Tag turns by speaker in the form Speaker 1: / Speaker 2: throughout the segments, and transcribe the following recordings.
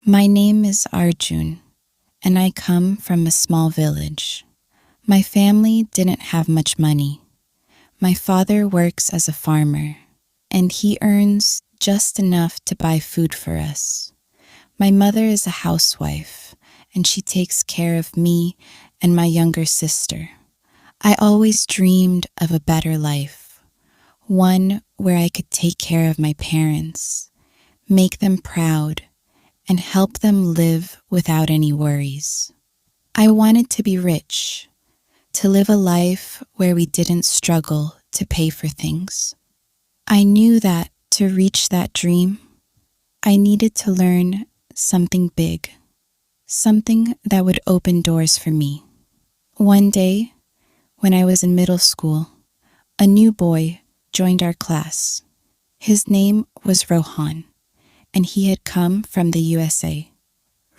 Speaker 1: My name is Arjun, and I come from a small village. My family didn't have much money. My father works as a farmer, and he earns just enough to buy food for us. My mother is a housewife, and she takes care of me and my younger sister. I always dreamed of a better life, one where I could take care of my parents, make them proud, and help them live without any worries. I wanted to be rich, to live a life where we didn't struggle to pay for things. I knew that to reach that dream, I needed to learn something big, something that would open doors for me. One day, when I was in middle school, a new boy joined our class. His name was Rohan, and he had come from the USA.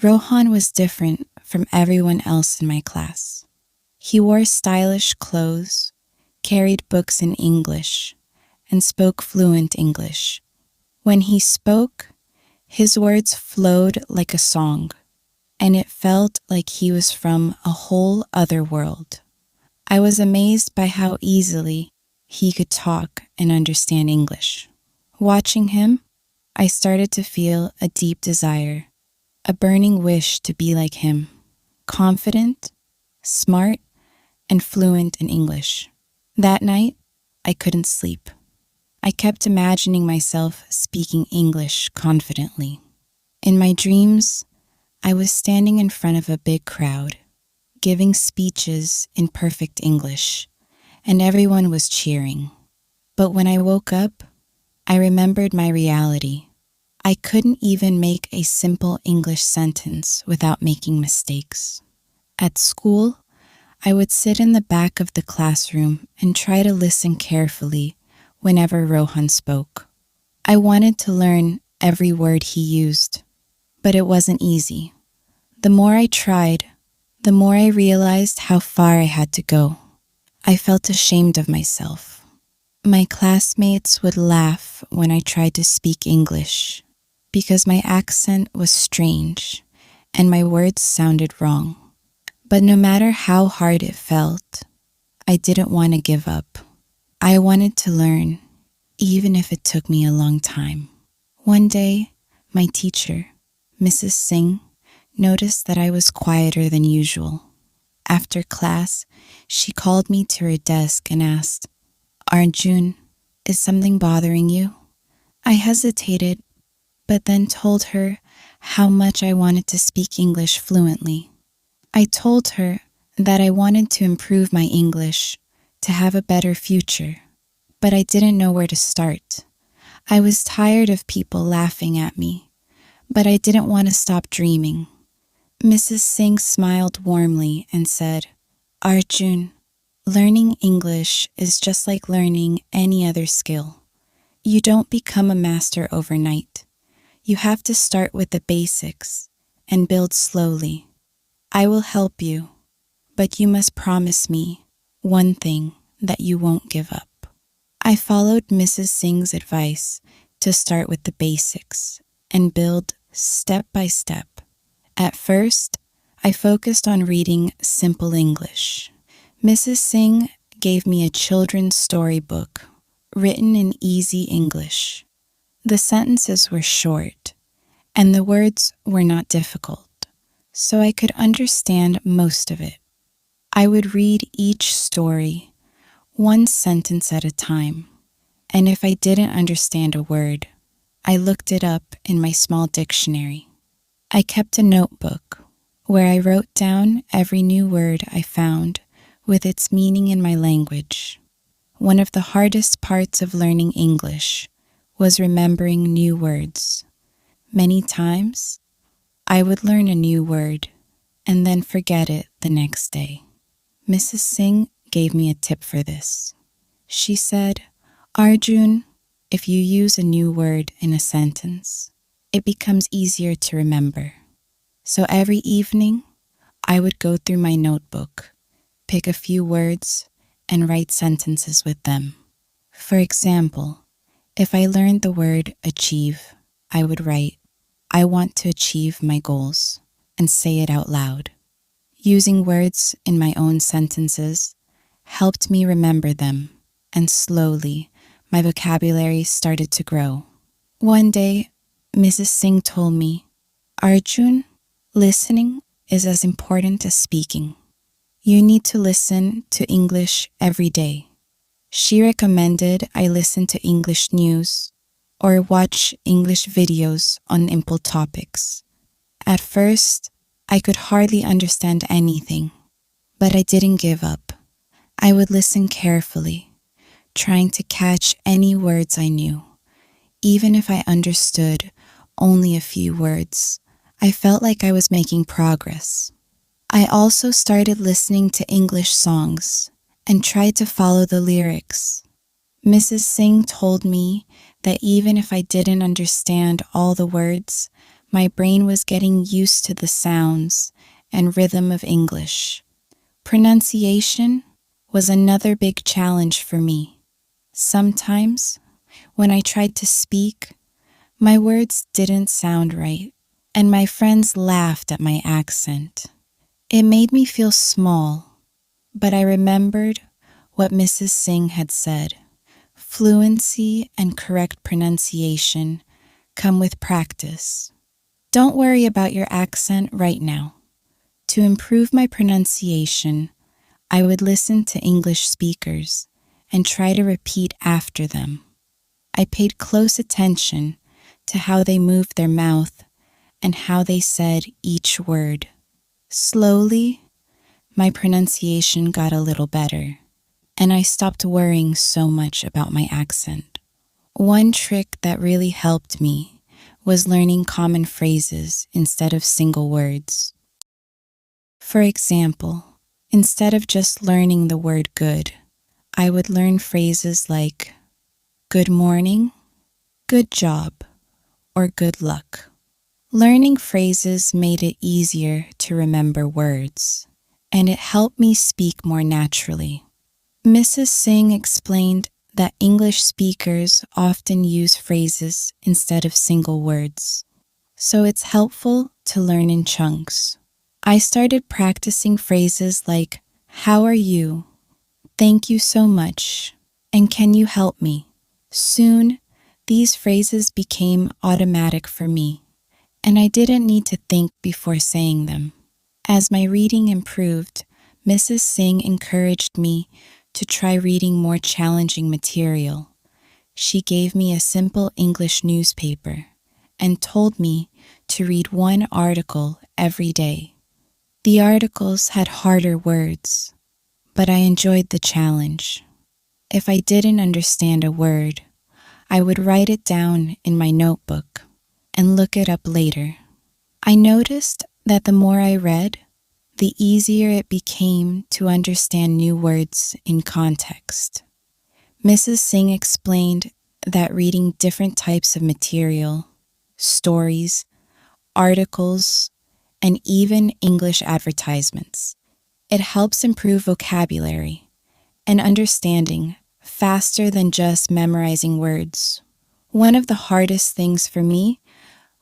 Speaker 1: Rohan was different from everyone else in my class. He wore stylish clothes, carried books in English, and spoke fluent English. When he spoke, his words flowed like a song, and it felt like he was from a whole other world. I was amazed by how easily he could talk and understand English. Watching him, I started to feel a deep desire, a burning wish to be like him, confident, smart, and fluent in English. That night, I couldn't sleep. I kept imagining myself speaking English confidently. In my dreams, I was standing in front of a big crowd, giving speeches in perfect English, and everyone was cheering. But when I woke up, I remembered my reality. I couldn't even make a simple English sentence without making mistakes. At school, I would sit in the back of the classroom and try to listen carefully whenever Rohan spoke. I wanted to learn every word he used, but it wasn't easy. The more I tried, the more I realized how far I had to go. I felt ashamed of myself. My classmates would laugh when I tried to speak English because my accent was strange and my words sounded wrong. But no matter how hard it felt, I didn't want to give up. I wanted to learn, even if it took me a long time. One day, my teacher, Mrs. Singh, noticed that I was quieter than usual. After class, she called me to her desk and asked, "Arjun, is something bothering you?" I hesitated, but then told her how much I wanted to speak English fluently. I told her that I wanted to improve my English to have a better future, but I didn't know where to start. I was tired of people laughing at me, but I didn't want to stop dreaming. Mrs. Singh smiled warmly and said, "Arjun, learning English is just like learning any other skill. You don't become a master overnight. You have to start with the basics and build slowly. I will help you, but you must promise me one thing, that you won't give up." I followed Mrs. Singh's advice to start with the basics and build step by step. At first, I focused on reading simple English. Mrs. Singh gave me a children's storybook written in easy English. The sentences were short, and the words were not difficult, so I could understand most of it. I would read each story, one sentence at a time, and if I didn't understand a word, I looked it up in my small dictionary. I kept a notebook where I wrote down every new word I found with its meaning in my language. One of the hardest parts of learning English was remembering new words. Many times, I would learn a new word and then forget it the next day. Mrs. Singh gave me a tip for this. She said, "Arjun, if you use a new word in a sentence, it becomes easier to remember." So every evening, I would go through my notebook, pick a few words, and write sentences with them. For example, if I learned the word achieve, I would write, I want to achieve my goals and say it out loud. Using words in my own sentences helped me remember them, and slowly my vocabulary started to grow. One day, Mrs. Singh told me, "Arjun, listening is as important as speaking. You need to listen to English every day." She recommended I listen to English news or watch English videos on simple topics. At first, I could hardly understand anything, but I didn't give up. I would listen carefully, trying to catch any words I knew. Even if I understood only a few words, I felt like I was making progress. I also started listening to English songs and tried to follow the lyrics. Mrs. Singh told me that even if I didn't understand all the words, my brain was getting used to the sounds and rhythm of English. Pronunciation was another big challenge for me. Sometimes, when I tried to speak, my words didn't sound right, and my friends laughed at my accent. It made me feel small, but I remembered what Mrs. Singh had said. Fluency and correct pronunciation come with practice. Don't worry about your accent right now. To improve my pronunciation, I would listen to English speakers and try to repeat after them. I paid close attention to how they moved their mouth and how they said each word. Slowly, my pronunciation got a little better, and I stopped worrying so much about my accent. One trick that really helped me was learning common phrases instead of single words. For example, instead of just learning the word good, I would learn phrases like good morning, good job, or good luck. Learning phrases made it easier to remember words, and it helped me speak more naturally. Mrs. Singh explained that English speakers often use phrases instead of single words, so it's helpful to learn in chunks. I started practicing phrases like, "How are you?" "Thank you so much," and "Can you help me?" Soon, these phrases became automatic for me, and I didn't need to think before saying them. As my reading improved, Mrs. Singh encouraged me to try reading more challenging material. She gave me a simple English newspaper and told me to read one article every day. The articles had harder words, but I enjoyed the challenge. If I didn't understand a word, I would write it down in my notebook and look it up later. I noticed that the more I read, the easier it became to understand new words in context. Mrs. Singh explained that reading different types of material, stories, articles, and even English advertisements, it helps improve vocabulary and understanding faster than just memorizing words. One of the hardest things for me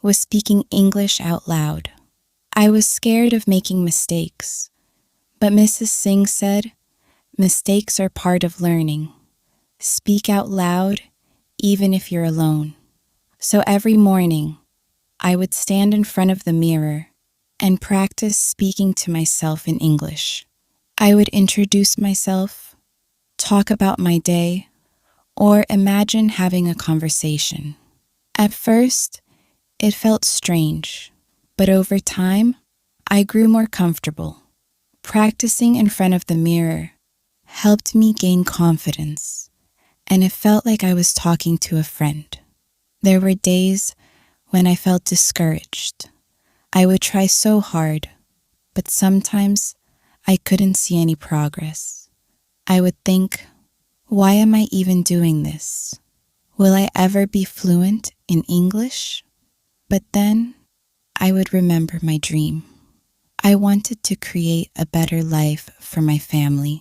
Speaker 1: was speaking English out loud. I was scared of making mistakes, but Mrs. Singh said, "Mistakes are part of learning. Speak out loud, even if you're alone." So every morning, I would stand in front of the mirror and practice speaking to myself in English. I would introduce myself, talk about my day, or imagine having a conversation. At first, it felt strange, but over time, I grew more comfortable. Practicing in front of the mirror helped me gain confidence, and it felt like I was talking to a friend. There were days when I felt discouraged. I would try so hard, but sometimes I couldn't see any progress. I would think, why am I even doing this? Will I ever be fluent in English? But then I would remember my dream. I wanted to create a better life for my family,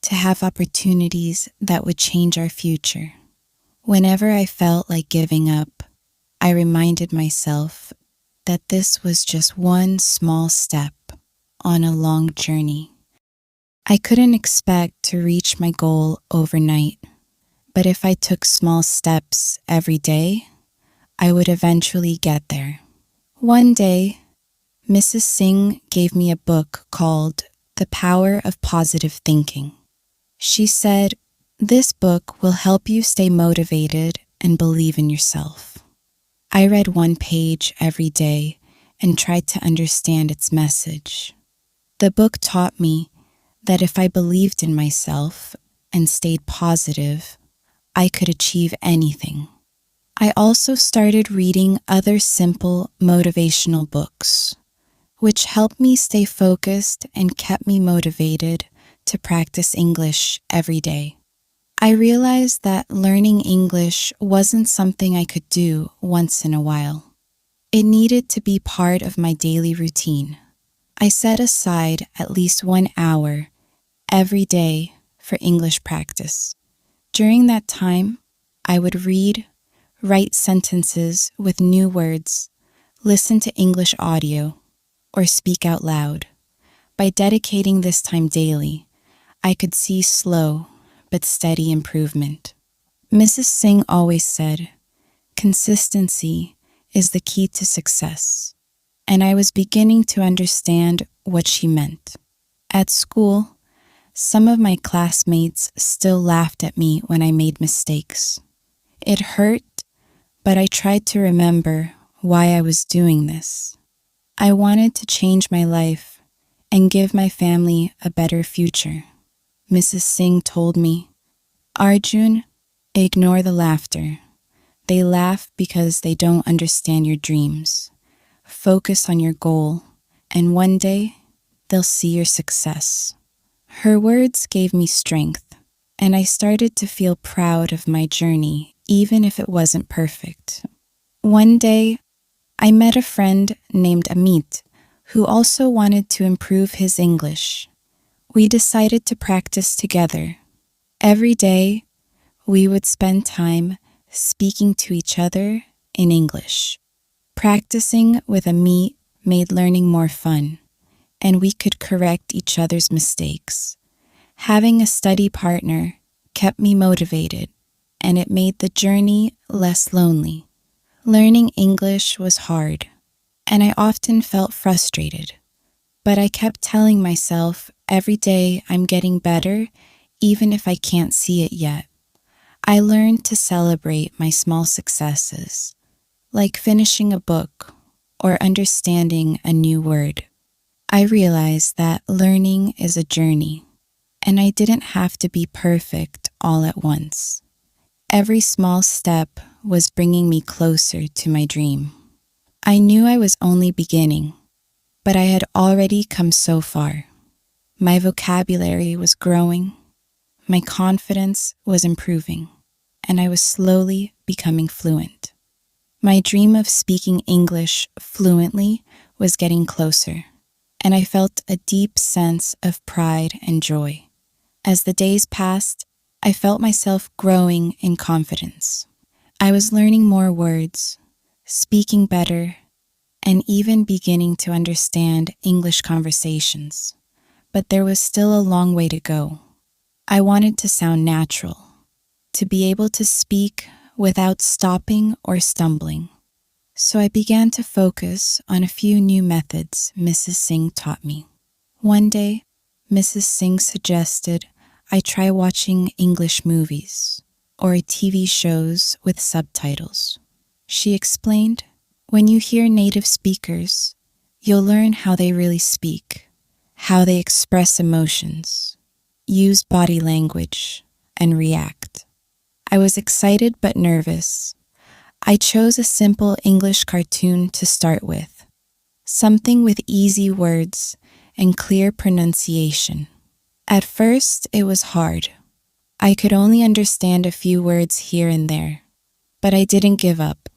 Speaker 1: to have opportunities that would change our future. Whenever I felt like giving up, I reminded myself that this was just one small step on a long journey. I couldn't expect to reach my goal overnight, but if I took small steps every day, I would eventually get there. One day, Mrs. Singh gave me a book called The Power of Positive Thinking. She said, "This book will help you stay motivated and believe in yourself." I read one page every day and tried to understand its message. The book taught me that if I believed in myself and stayed positive, I could achieve anything. I also started reading other simple motivational books, which helped me stay focused and kept me motivated to practice English every day. I realized that learning English wasn't something I could do once in a while. It needed to be part of my daily routine. I set aside at least 1 hour every day for English practice. During that time, I would read, write sentences with new words, listen to English audio, or speak out loud. By dedicating this time daily, I could see slow but steady improvement. Mrs. Singh always said, "Consistency is the key to success," and I was beginning to understand what she meant. At school, some of my classmates still laughed at me when I made mistakes. It hurt, but I tried to remember why I was doing this. I wanted to change my life and give my family a better future. Mrs. Singh told me, "Arjun, ignore the laughter. They laugh because they don't understand your dreams. Focus on your goal, and one day they'll see your success." Her words gave me strength, and I started to feel proud of my journey, even if it wasn't perfect. One day, I met a friend named Amit, who also wanted to improve his English. We decided to practice together. Every day, we would spend time speaking to each other in English. Practicing with Amit made learning more fun, and we could correct each other's mistakes. Having a study partner kept me motivated, and it made the journey less lonely. Learning English was hard, and I often felt frustrated, but I kept telling myself every day I'm getting better, even if I can't see it yet. I learned to celebrate my small successes, like finishing a book or understanding a new word. I realized that learning is a journey, and I didn't have to be perfect all at once. Every small step was bringing me closer to my dream. I knew I was only beginning, but I had already come so far. My vocabulary was growing, my confidence was improving, and I was slowly becoming fluent. My dream of speaking English fluently was getting closer, and I felt a deep sense of pride and joy. As the days passed, I felt myself growing in confidence. I was learning more words, speaking better, and even beginning to understand English conversations. But there was still a long way to go. I wanted to sound natural, to be able to speak without stopping or stumbling. So I began to focus on a few new methods Mrs. Singh taught me. One day, Mrs. Singh suggested I try watching English movies or TV shows with subtitles. She explained, "When you hear native speakers, you'll learn how they really speak, how they express emotions, use body language, and react." I was excited but nervous. I chose a simple English cartoon to start with, something with easy words and clear pronunciation. At first, it was hard. I could only understand a few words here and there, but I didn't give up.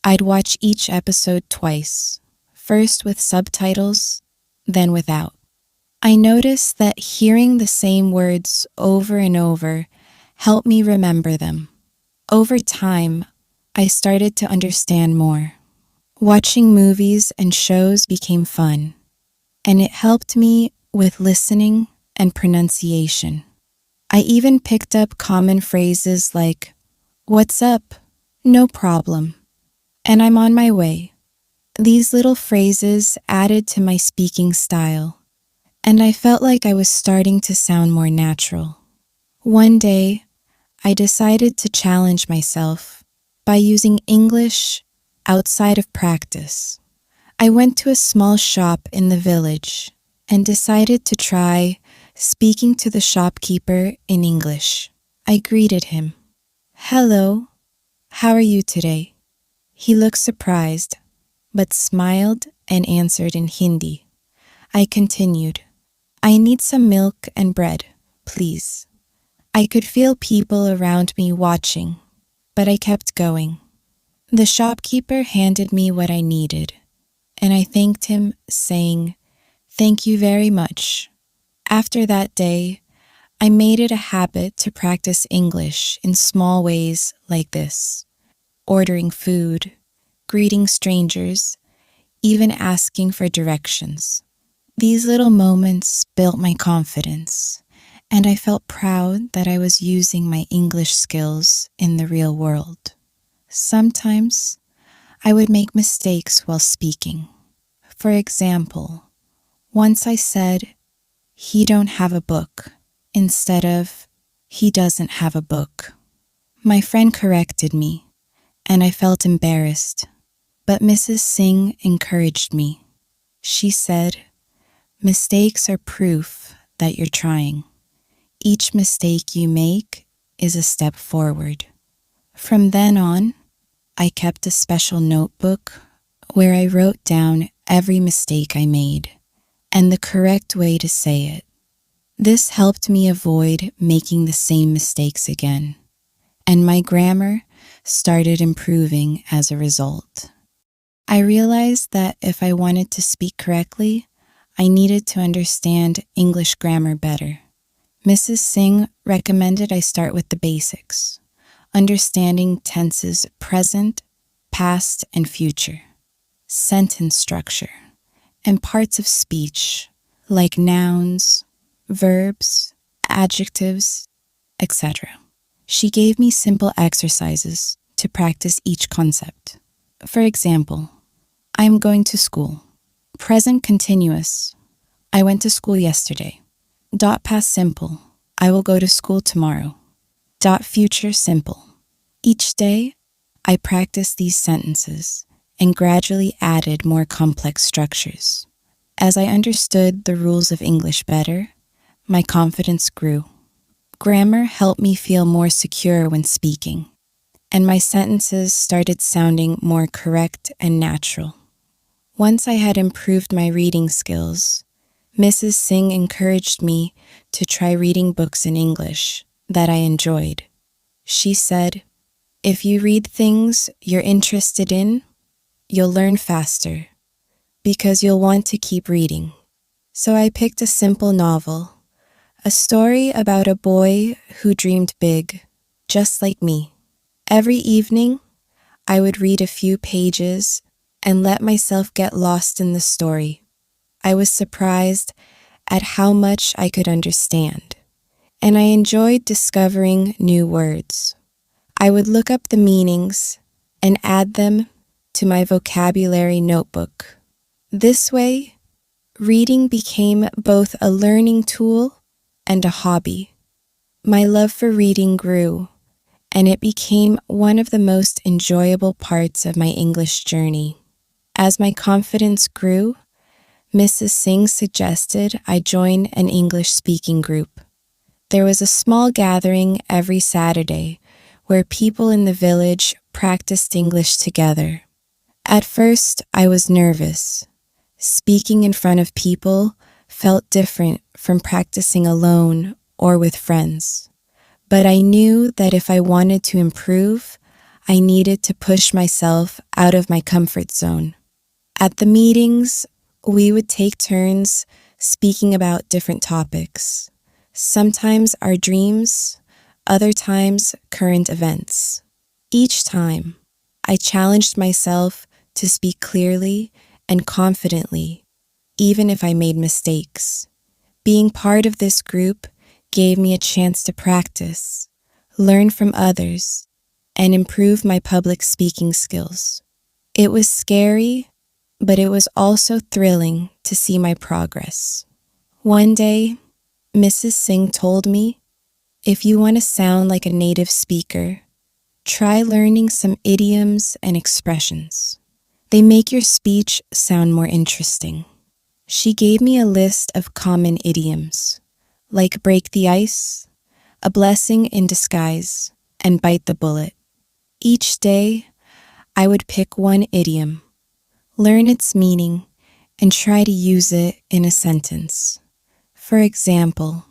Speaker 1: I'd watch each episode twice, first with subtitles, then without. I noticed that hearing the same words over and over helped me remember them. Over time, I started to understand more. Watching movies and shows became fun, and it helped me with listening and pronunciation. I even picked up common phrases like, "What's up?" "No problem," and "I'm on my way." These little phrases added to my speaking style, and I felt like I was starting to sound more natural. One day, I decided to challenge myself by using English outside of practice. I went to a small shop in the village and decided to try speaking to the shopkeeper in English. I greeted him. "Hello, how are you today?" He looked surprised, but smiled and answered in Hindi. I continued, "I need some milk and bread, please." I could feel people around me watching, but I kept going. The shopkeeper handed me what I needed, and I thanked him, saying, "Thank you very much." After that day, I made it a habit to practice English in small ways like this: ordering food, greeting strangers, even asking for directions. These little moments built my confidence, and I felt proud that I was using my English skills in the real world. Sometimes I would make mistakes while speaking. For example, once I said, "He don't have a book," instead of, "He doesn't have a book." My friend corrected me, and I felt embarrassed, but Mrs. Singh encouraged me. She said, "Mistakes are proof that you're trying. Each mistake you make is a step forward." From then on, I kept a special notebook where I wrote down every mistake I made and the correct way to say it. This helped me avoid making the same mistakes again, and my grammar started improving as a result. I realized that if I wanted to speak correctly, I needed to understand English grammar better. Mrs. Singh recommended I start with the basics, understanding tenses present, past, and future, sentence structure, and parts of speech like nouns, verbs, adjectives, etc. She gave me simple exercises to practice each concept. For example, "I'm going to school." Present continuous, "I went to school yesterday." Dot past simple, "I will go to school tomorrow." Dot future simple. Each day, I practiced these sentences and gradually added more complex structures. As I understood the rules of English better, my confidence grew. Grammar helped me feel more secure when speaking, and my sentences started sounding more correct and natural. Once I had improved my reading skills, Mrs. Singh encouraged me to try reading books in English that I enjoyed. She said, "If you read things you're interested in, you'll learn faster because you'll want to keep reading." So I picked a simple novel, a story about a boy who dreamed big, just like me. Every evening, I would read a few pages and let myself get lost in the story. I was surprised at how much I could understand, and I enjoyed discovering new words. I would look up the meanings and add them to my vocabulary notebook. This way, reading became both a learning tool and a hobby. My love for reading grew, and it became one of the most enjoyable parts of my English journey. As my confidence grew, Mrs. Singh suggested I join an English speaking group. There was a small gathering every Saturday where people in the village practiced English together. At first, I was nervous. Speaking in front of people felt different from practicing alone or with friends. But I knew that if I wanted to improve, I needed to push myself out of my comfort zone. At the meetings, we would take turns speaking about different topics. Sometimes our dreams, other times current events. Each time, I challenged myself to speak clearly and confidently, even if I made mistakes. Being part of this group gave me a chance to practice, learn from others, and improve my public speaking skills. It was scary, but it was also thrilling to see my progress. One day, Mrs. Singh told me, if you want to sound like a native speaker, try learning some idioms and expressions. They make your speech sound more interesting. She gave me a list of common idioms, like break the ice, a blessing in disguise, and bite the bullet. Each day, I would pick one idiom, learn its meaning, and try to use it in a sentence. For example,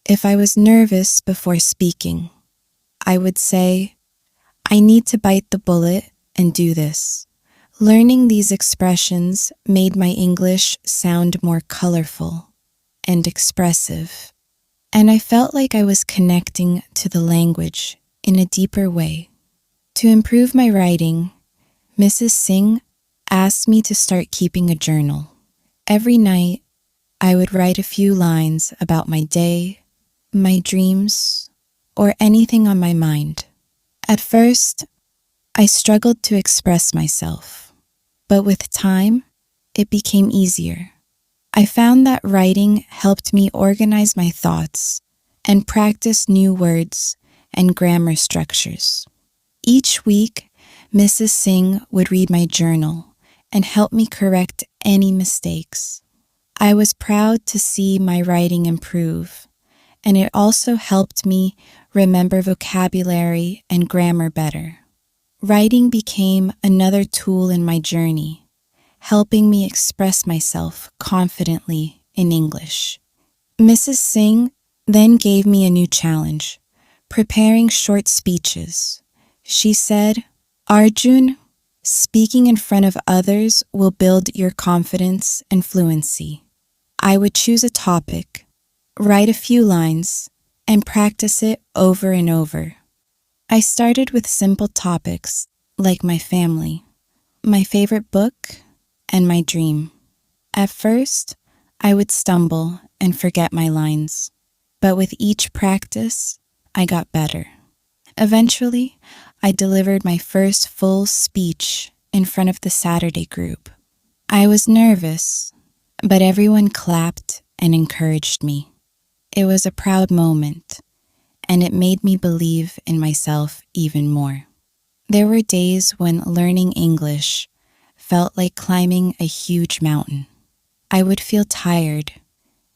Speaker 1: if I was nervous before speaking, I would say, I need to bite the bullet and do this. Learning these expressions made my English sound more colorful and expressive, and I felt like I was connecting to the language in a deeper way. To improve my writing, Mrs. Singh asked me to start keeping a journal. Every night, I would write a few lines about my day, my dreams, or anything on my mind. At first, I struggled to express myself, but with time, it became easier. I found that writing helped me organize my thoughts and practice new words and grammar structures. Each week, Mrs. Singh would read my journal and help me correct any mistakes. I was proud to see my writing improve, and it also helped me remember vocabulary and grammar better. Writing became another tool in my journey, helping me express myself confidently in English. Mrs. Singh then gave me a new challenge, preparing short speeches. She said, Arjun, speaking in front of others will build your confidence and fluency. I would choose a topic, write a few lines, and practice it over and over. I started with simple topics like my family, my favorite book, and my dream. At first, I would stumble and forget my lines, but with each practice, I got better. Eventually, I delivered my first full speech in front of the Saturday group. I was nervous, but everyone clapped and encouraged me. It was a proud moment, and it made me believe in myself even more. There were days when learning English felt like climbing a huge mountain. I would feel tired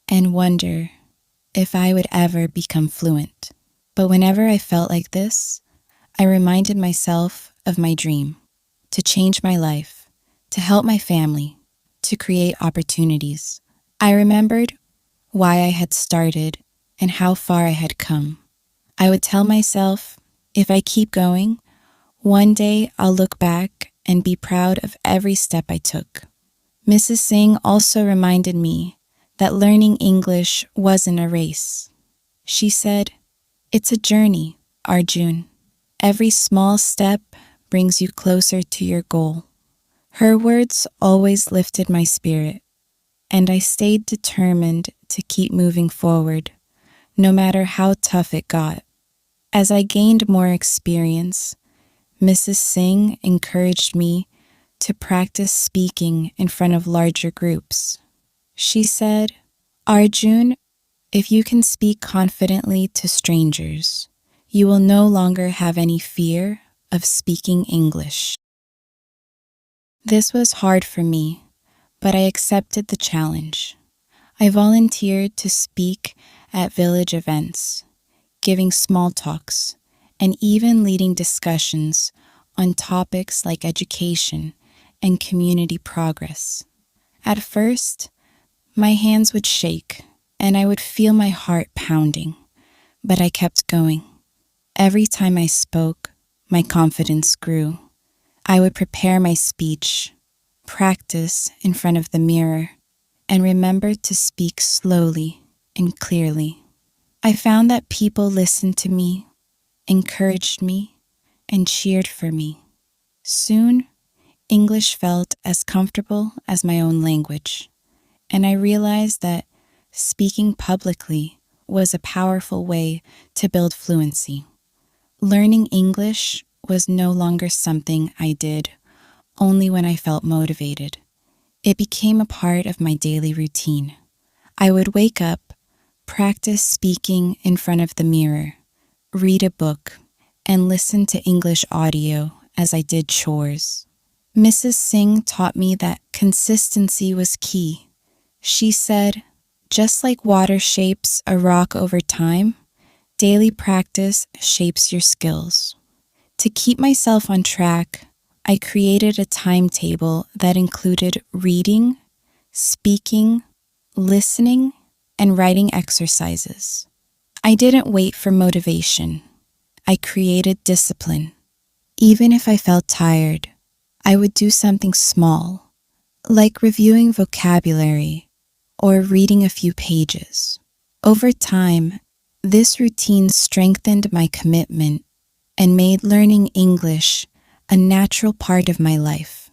Speaker 1: and wonder if I would ever become fluent. But whenever I felt like this, I reminded myself of my dream, to change my life, to help my family, to create opportunities. I remembered why I had started and how far I had come. I would tell myself, if I keep going, one day I'll look back and be proud of every step I took. Mrs. Singh also reminded me that learning English wasn't a race. She said, it's a journey, Arjun. Every small step brings you closer to your goal. Her words always lifted my spirit, and I stayed determined to keep moving forward, no matter how tough it got. As I gained more experience, Mrs. Singh encouraged me to practice speaking in front of larger groups. She said, Arjun, if you can speak confidently to strangers, you will no longer have any fear of speaking English. This was hard for me, but I accepted the challenge. I volunteered to speak at village events, giving small talks, and even leading discussions on topics like education and community progress. At first, my hands would shake and I would feel my heart pounding, but I kept going. Every time I spoke, my confidence grew. I would prepare my speech, practice in front of the mirror, and remember to speak slowly and clearly. I found that people listened to me, encouraged me, and cheered for me. Soon, English felt as comfortable as my own language, and I realized that speaking publicly was a powerful way to build fluency. Learning English was no longer something I did only when I felt motivated. It became a part of my daily routine. I would wake up, practice speaking in front of the mirror, read a book, and listen to English audio as I did chores. Mrs. Singh taught me that consistency was key. She said, just like water shapes a rock over time, daily practice shapes your skills. To keep myself on track, I created a timetable that included reading, speaking, listening, and writing exercises. I didn't wait for motivation. I created discipline. Even if I felt tired, I would do something small, like reviewing vocabulary or reading a few pages. Over time, this routine strengthened my commitment and made learning English a natural part of my life.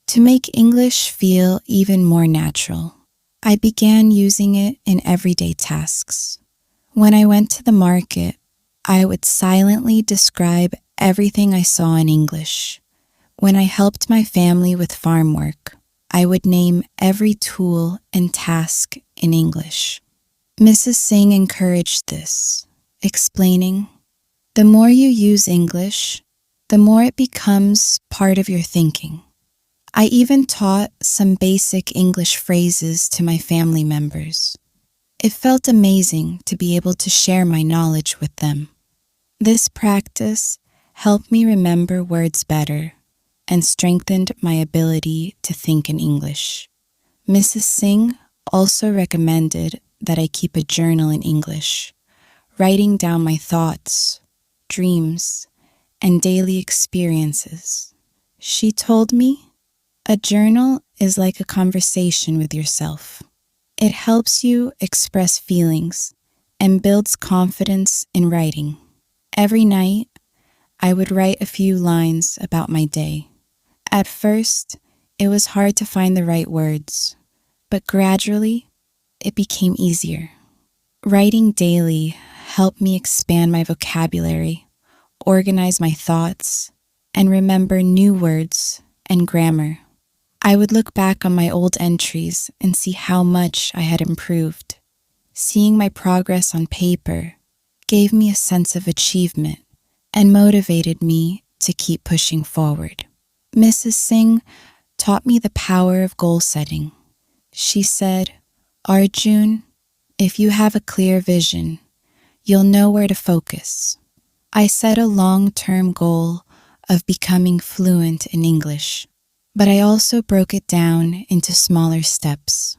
Speaker 1: To make English feel even more natural, I began using it in everyday tasks. When I went to the market, I would silently describe everything I saw in English. When I helped my family with farm work, I would name every tool and task in English. Mrs. Singh encouraged this, explaining, "The more you use English, the more it becomes part of your thinking." I even taught some basic English phrases to my family members. It felt amazing to be able to share my knowledge with them. This practice helped me remember words better and strengthened my ability to think in English. Mrs. Singh also recommended that I keep a journal in English, writing down my thoughts, dreams, and daily experiences. She told me, a journal is like a conversation with yourself. It helps you express feelings and builds confidence in writing. Every night, I would write a few lines about my day. At first, it was hard to find the right words, but gradually, it became easier. Writing daily helped me expand my vocabulary, organize my thoughts, and remember new words and grammar. I would look back on my old entries and see how much I had improved. Seeing my progress on paper gave me a sense of achievement and motivated me to keep pushing forward. Mrs. Singh taught me the power of goal setting. She said, "Arjun, if you have a clear vision, you'll know where to focus." I set a long-term goal of becoming fluent in English, but I also broke it down into smaller steps.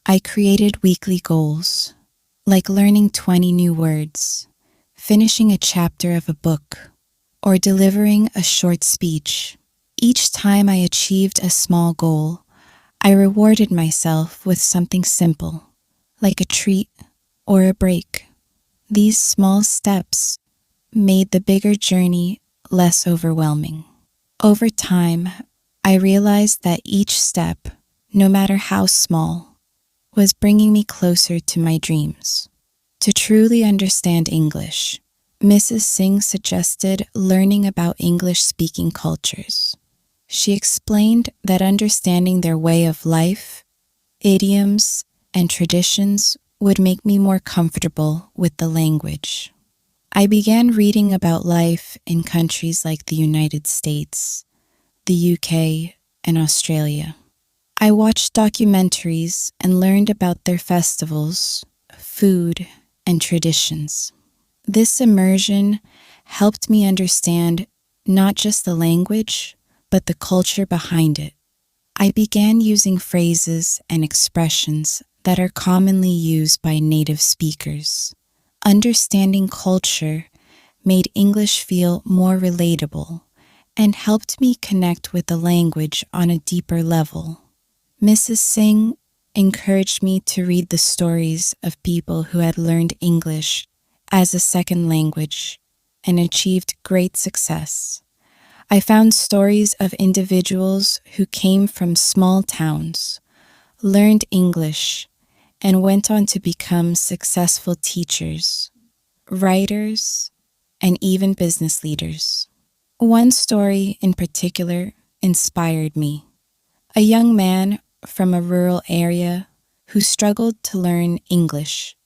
Speaker 1: I created weekly goals, like learning 20 new words, finishing a chapter of a book, or delivering a short speech. Each time I achieved a small goal, I rewarded myself with something simple, like a treat or a break. These small steps made the bigger journey less overwhelming. Over time, I realized that each step, no matter how small, was bringing me closer to my dreams. To truly understand English, Mrs. Singh suggested learning about English-speaking cultures. She explained that understanding their way of life, idioms, and traditions would make me more comfortable with the language. I began reading about life in countries like the United States, the UK, and Australia. I watched documentaries and learned about their festivals, food, and traditions. This immersion helped me understand not just the language, but the culture behind it. I began using phrases and expressions that are commonly used by native speakers. Understanding culture made English feel more relatable and helped me connect with the language on a deeper level. Mrs. Singh encouraged me to read the stories of people who had learned English as a second language and achieved great success. I found stories of individuals who came from small towns, learned English, and went on to become successful teachers, writers, and even business leaders. One story in particular inspired me. A young man from a rural area who struggled to learn English,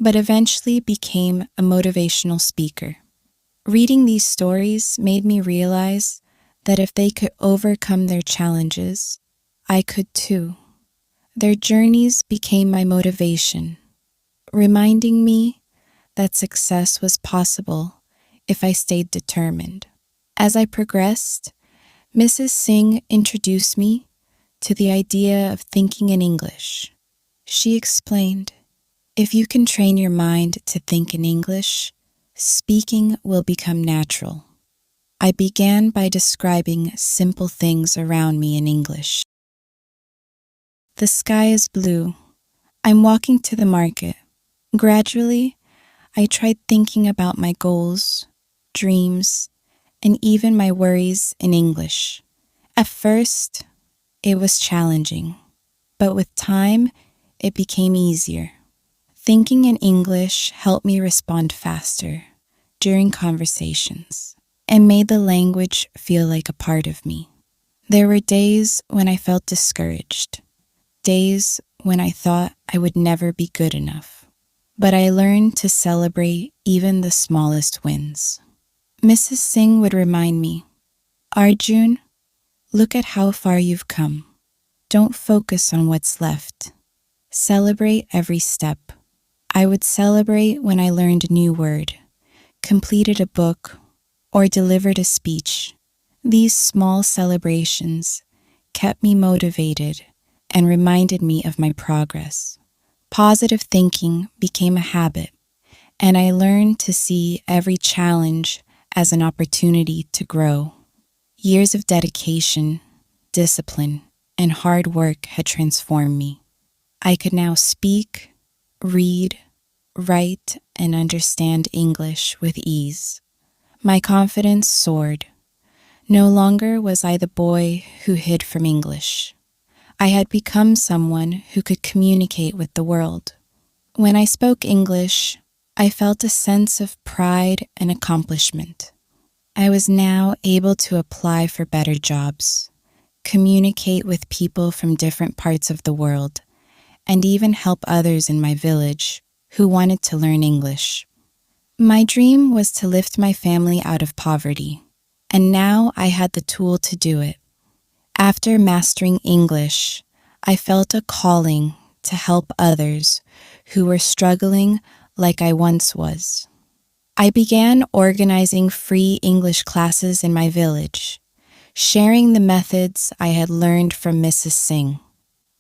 Speaker 1: but eventually became a motivational speaker. Reading these stories made me realize that if they could overcome their challenges, I could too. Their journeys became my motivation, reminding me that success was possible if I stayed determined. As I progressed, Mrs. Singh introduced me to the idea of thinking in English. She explained, if you can train your mind to think in English, speaking will become natural. I began by describing simple things around me in English. The sky is blue. I'm walking to the market. Gradually, I tried thinking about my goals, dreams, and even my worries in English. At first, it was challenging, but with time, it became easier. Thinking in English helped me respond faster during conversations and made the language feel like a part of me. There were days when I felt discouraged, days when I thought I would never be good enough. But I learned to celebrate even the smallest wins. Mrs. Singh would remind me, Arjun, look at how far you've come. Don't focus on what's left. Celebrate every step. I would celebrate when I learned a new word, completed a book, or delivered a speech. These small celebrations kept me motivated and reminded me of my progress. Positive thinking became a habit, and I learned to see every challenge as an opportunity to grow. Years of dedication, discipline, and hard work had transformed me. I could now speak, read, write, and understand English with ease. My confidence soared. No longer was I the boy who hid from English. I had become someone who could communicate with the world. When I spoke English, I felt a sense of pride and accomplishment. I was now able to apply for better jobs, communicate with people from different parts of the world, and even help others in my village who wanted to learn English. My dream was to lift my family out of poverty, and now I had the tool to do it. After mastering English, I felt a calling to help others who were struggling like I once was. I began organizing free English classes in my village, sharing the methods I had learned from Mrs. Singh.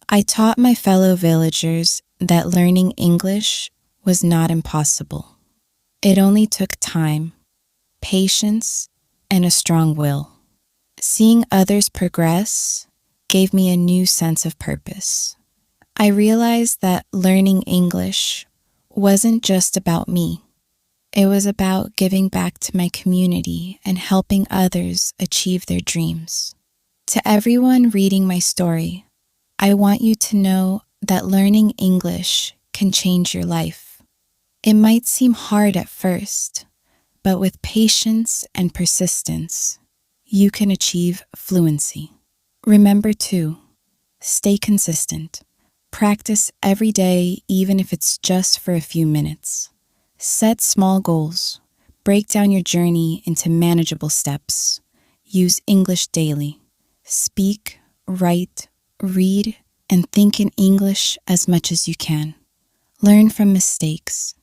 Speaker 1: I taught my fellow villagers that learning English was not impossible. It only took time, patience, and a strong will. Seeing others progress gave me a new sense of purpose. I realized that learning English wasn't just about me. It was about giving back to my community and helping others achieve their dreams. To everyone reading my story, I want you to know that learning English can change your life. It might seem hard at first, but with patience and persistence, you can achieve fluency. Remember too, stay consistent. Practice every day, even if it's just for a few minutes. Set small goals. Break down your journey into manageable steps. Use English daily. Speak, write, read, and think in English as much as you can. Learn from mistakes.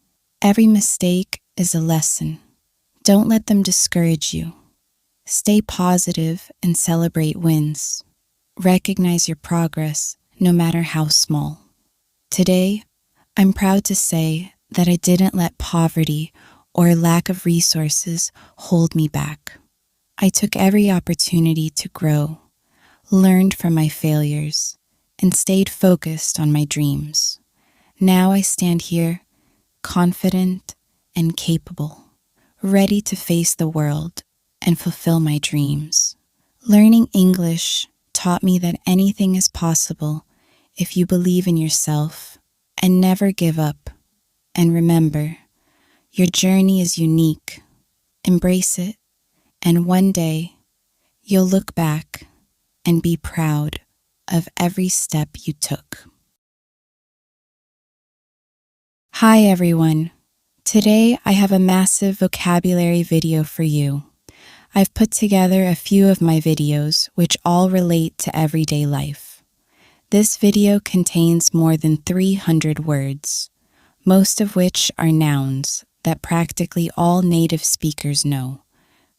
Speaker 1: Every mistake is a lesson. Don't let them discourage you. Stay positive and celebrate wins. Recognize your progress, no matter how small. Today, I'm proud to say that I didn't let poverty or lack of resources hold me back. I took every opportunity to grow, learned from my failures, and stayed focused on my dreams. Now I stand here, confident and capable, ready to face the world and fulfill my dreams. Learning English taught me that anything is possible if you believe in yourself and never give up. And remember, your journey is unique. Embrace it, and one day you'll look back and be proud of every step you took. Hi everyone. Today I have a massive vocabulary video for you. I've put together a few of my videos which all relate to everyday life. This video contains more than 300 words, most of which are nouns that practically all native speakers know,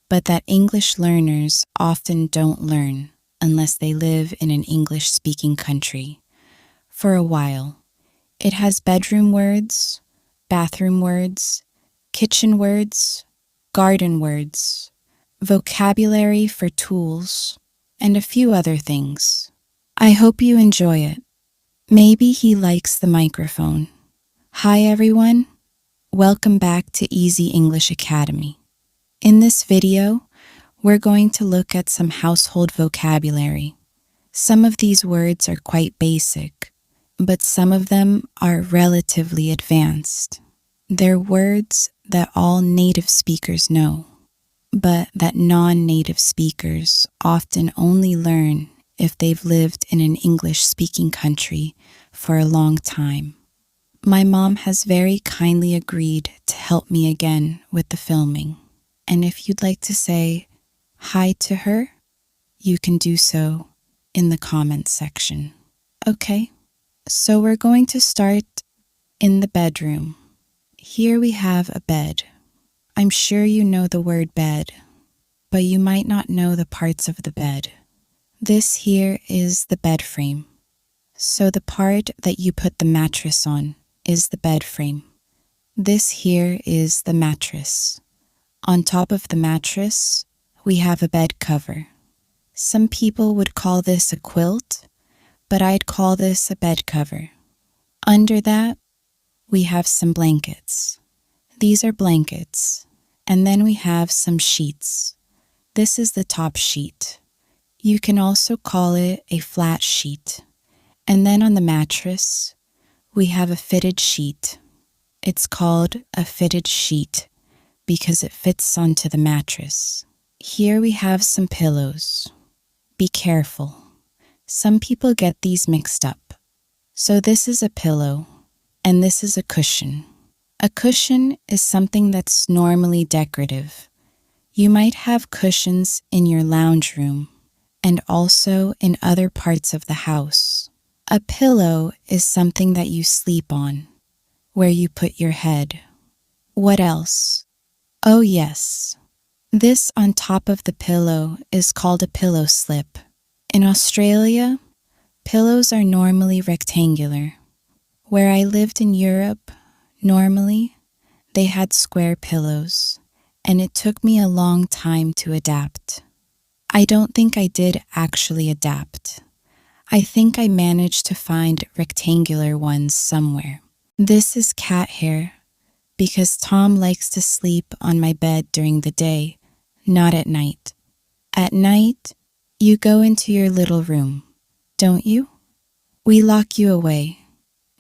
Speaker 1: but that English learners often don't learn unless they live in an English-speaking country. For a while, it has bedroom words, bathroom words, kitchen words, garden words, vocabulary for tools, and a few other things. I hope you enjoy it. Maybe he likes the microphone. Hi everyone. Welcome back to Easy English Academy. In this video, we're going to look at some household vocabulary. Some of these words are quite basic, but some of them are relatively advanced. They're words that all native speakers know, but that non-native speakers often only learn if they've lived in an English-speaking country for a long time. My mom has very kindly agreed to help me again with the filming, and if you'd like to say hi to her, you can do so in the comments section. Okay, so we're going to start in the bedroom. Here we have a bed. I'm sure you know the word bed, but you might not know the parts of the bed. This here is the bed frame. So the part that you put the mattress on is the bed frame. This here is the mattress. On top of the mattress, we have a bed cover. Some people would call this a quilt, but I'd call this a bed cover. Under that, we have some blankets. These are blankets. And then we have some sheets. This is the top sheet. You can also call it a flat sheet. And then on the mattress, we have a fitted sheet. It's called a fitted sheet because it fits onto the mattress. Here we have some pillows. Be careful. Some people get these mixed up. So this is a pillow, and this is a cushion. A cushion is something that's normally decorative. You might have cushions in your lounge room and also in other parts of the house. A pillow is something that you sleep on, where you put your head. What else? Oh yes, this on top of the pillow is called a pillow slip. In Australia, pillows are normally rectangular. Where I lived in Europe, normally they had square pillows, and it took me a long time to adapt. I don't think I did actually adapt. I think I managed to find rectangular ones somewhere. This is cat hair because Tom likes to sleep on my bed during the day, not at night. At night, you go into your little room, don't you? We lock you away.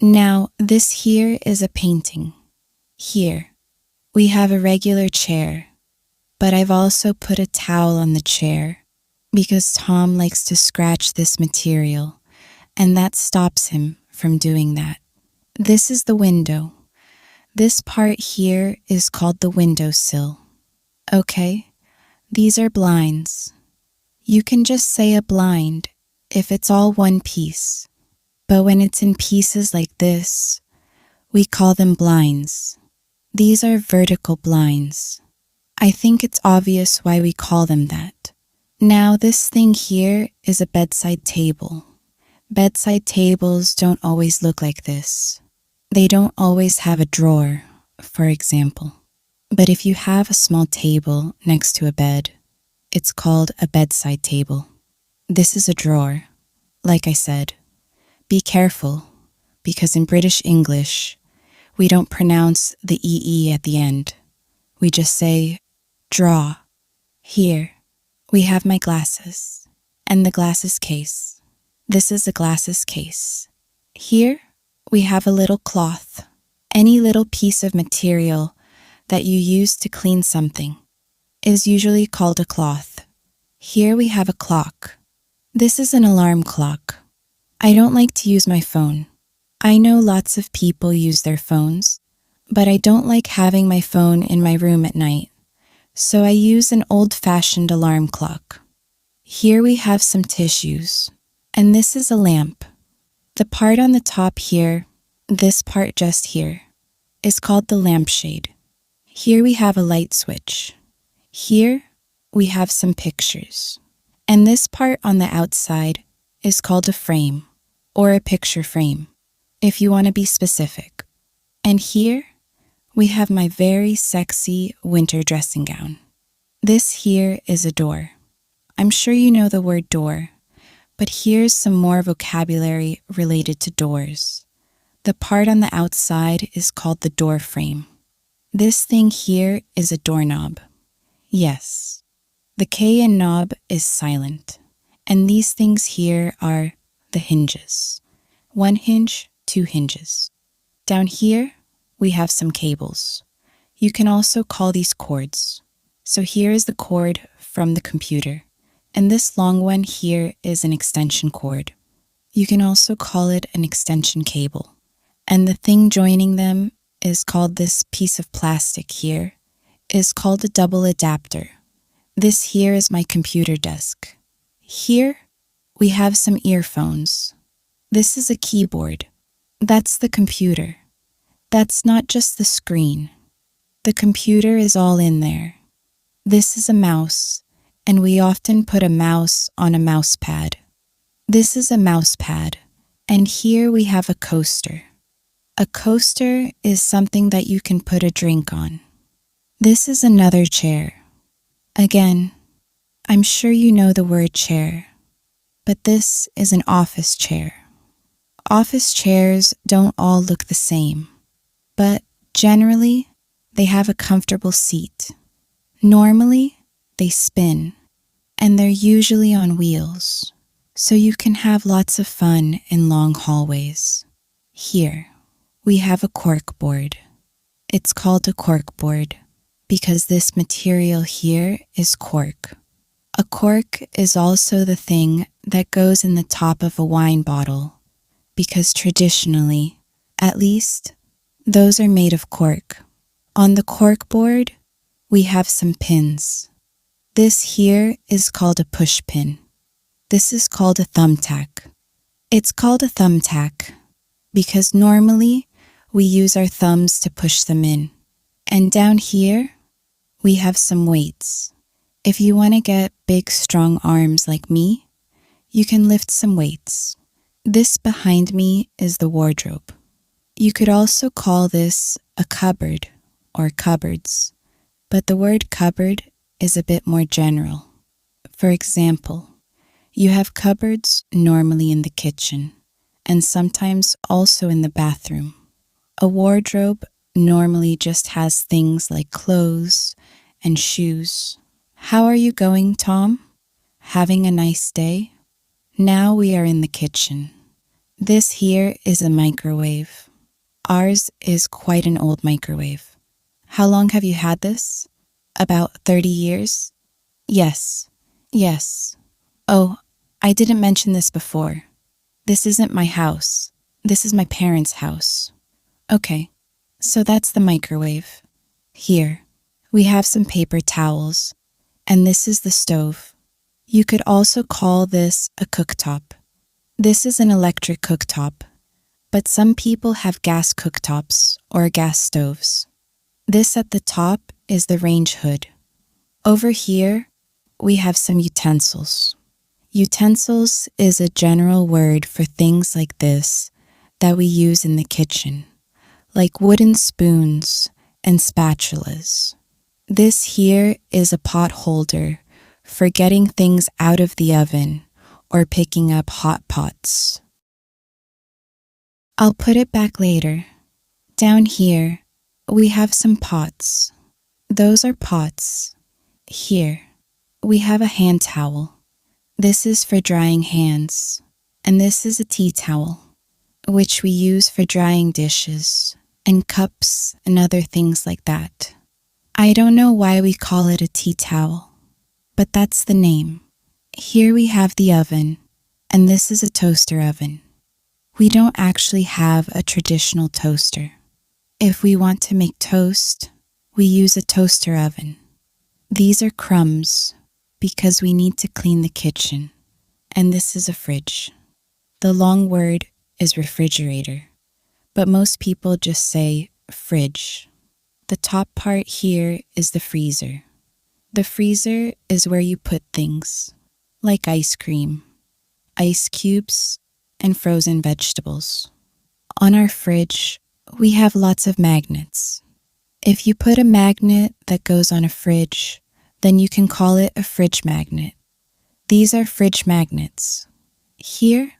Speaker 1: Now, this here is a painting. Here, we have a regular chair, but I've also put a towel on the chair because Tom likes to scratch this material, and that stops him from doing that. This is the window. This part here is called the windowsill. Okay, these are blinds. You can just say a blind if it's all one piece, but when it's in pieces like this, we call them blinds. These are vertical blinds. I think it's obvious why we call them that. Now this thing here is a bedside table. Bedside tables don't always look like this. They don't always have a drawer, for example. But if you have a small table next to a bed, it's called a bedside table. This is a drawer. Like I said, be careful, because in British English, we don't pronounce the EE at the end. We just say draw. Here, we have my glasses and the glasses case. This is a glasses case. Here, we have a little cloth, any little piece of material that you use to clean something is usually called a cloth. Here we have a clock. This is an alarm clock. I don't like to use my phone. I know lots of people use their phones, but I don't like having my phone in my room at night, so I use an old-fashioned alarm clock. Here we have some tissues, and this is a lamp. The part on the top here, this part just here, is called the lampshade. Here we have a light switch. Here we have some pictures, and this part on the outside is called a frame, or a picture frame, if you want to be specific. And here we have my very sexy winter dressing gown. This here is a door. I'm sure you know the word door, but here's some more vocabulary related to doors. The part on the outside is called the door frame. This thing here is a doorknob. Yes, the K in knob is silent, and these things here are the hinges. 1 hinge, 2 hinges. Down here, we have some cables. You can also call these cords. So here is the cord from the computer, and this long one here is an extension cord. You can also call it an extension cable. And the thing joining them is called this piece of plastic here, is called a double adapter. This here is my computer desk. Here, we have some earphones. This is a keyboard. That's the computer. That's not just the screen. The computer is all in there. This is a mouse, and we often put a mouse on a mouse pad. This is a mouse pad, and here we have a coaster. A coaster is something that you can put a drink on. This is another chair. Again, I'm sure you know the word chair, but this is an office chair. Office chairs don't all look the same, but generally, they have a comfortable seat. Normally, they spin, and they're usually on wheels, so you can have lots of fun in long hallways. Here, we have a cork board. It's called a cork board because this material here is cork. A cork is also the thing that goes in the top of a wine bottle because traditionally, at least, those are made of cork. On the cork board, we have some pins. This here is called a push pin. This is called a thumbtack. It's called a thumbtack because normally we use our thumbs to push them in. And down here, we have some weights. If you want to get big, strong arms like me, you can lift some weights. This behind me is the wardrobe. You could also call this a cupboard or cupboards, but the word cupboard is a bit more general. For example, you have cupboards normally in the kitchen and sometimes also in the bathroom. A wardrobe normally just has things like clothes and shoes. How are you going, Tom? Having a nice day? Now we are in the kitchen. This here is a microwave. Ours is quite an old microwave. How long have you had this? About 30 years? Yes. Oh, I didn't mention this before. This isn't my house. This is my parents' house. Okay, so that's the microwave. Here, we have some paper towels, and this is the stove. You could also call this a cooktop. This is an electric cooktop, but some people have gas cooktops or gas stoves. This at the top is the range hood. Over here, we have some utensils. Utensils is a general word for things like this that we use in the kitchen, like wooden spoons and spatulas. This here is a pot holder for getting things out of the oven or picking up hot pots. I'll put it back later. Down here, we have some pots. Those are pots. Here, we have a hand towel. This is for drying hands. And this is a tea towel, which we use for drying dishes and cups and other things like that. I don't know why we call it a tea towel, but that's the name. Here we have the oven, and this is a toaster oven. We don't actually have a traditional toaster. If we want to make toast, we use a toaster oven. These are crumbs because we need to clean the kitchen, and this is a fridge. The long word is refrigerator, but most people just say fridge. The top part here is the freezer. The freezer is where you put things, like ice cream, ice cubes, and frozen vegetables. On our fridge, we have lots of magnets. If you put a magnet that goes on a fridge, then you can call it a fridge magnet. These are fridge magnets. Here,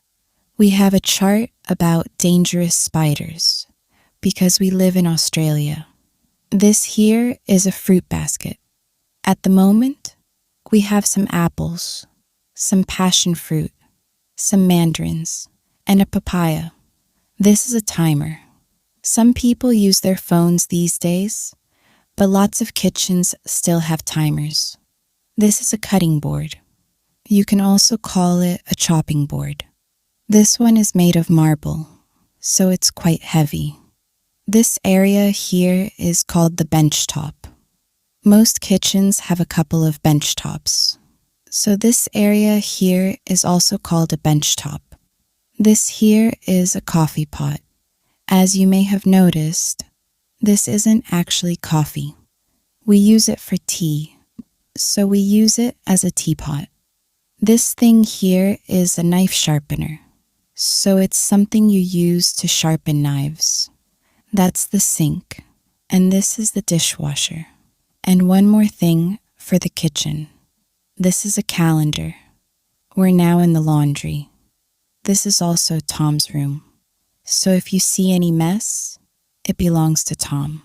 Speaker 1: we have a chart about dangerous spiders, because we live in Australia. This here is a fruit basket. At the moment, we have some apples, some passion fruit, some mandarins, and a papaya. This is a timer. Some people use their phones these days, but lots of kitchens still have timers. This is a cutting board. You can also call it a chopping board. This one is made of marble, so it's quite heavy. This area here is called the bench top. Most kitchens have a couple of bench tops. So this area here is also called a bench top. This here is a coffee pot. As you may have noticed, this isn't actually coffee. We use it for tea, so we use it as a teapot. This thing here is a knife sharpener, so it's something you use to sharpen knives. That's the sink, and this is the dishwasher. And one more thing for the kitchen. This is a calendar. We're now in the laundry. This is also Tom's room. So if you see any mess, it belongs to Tom.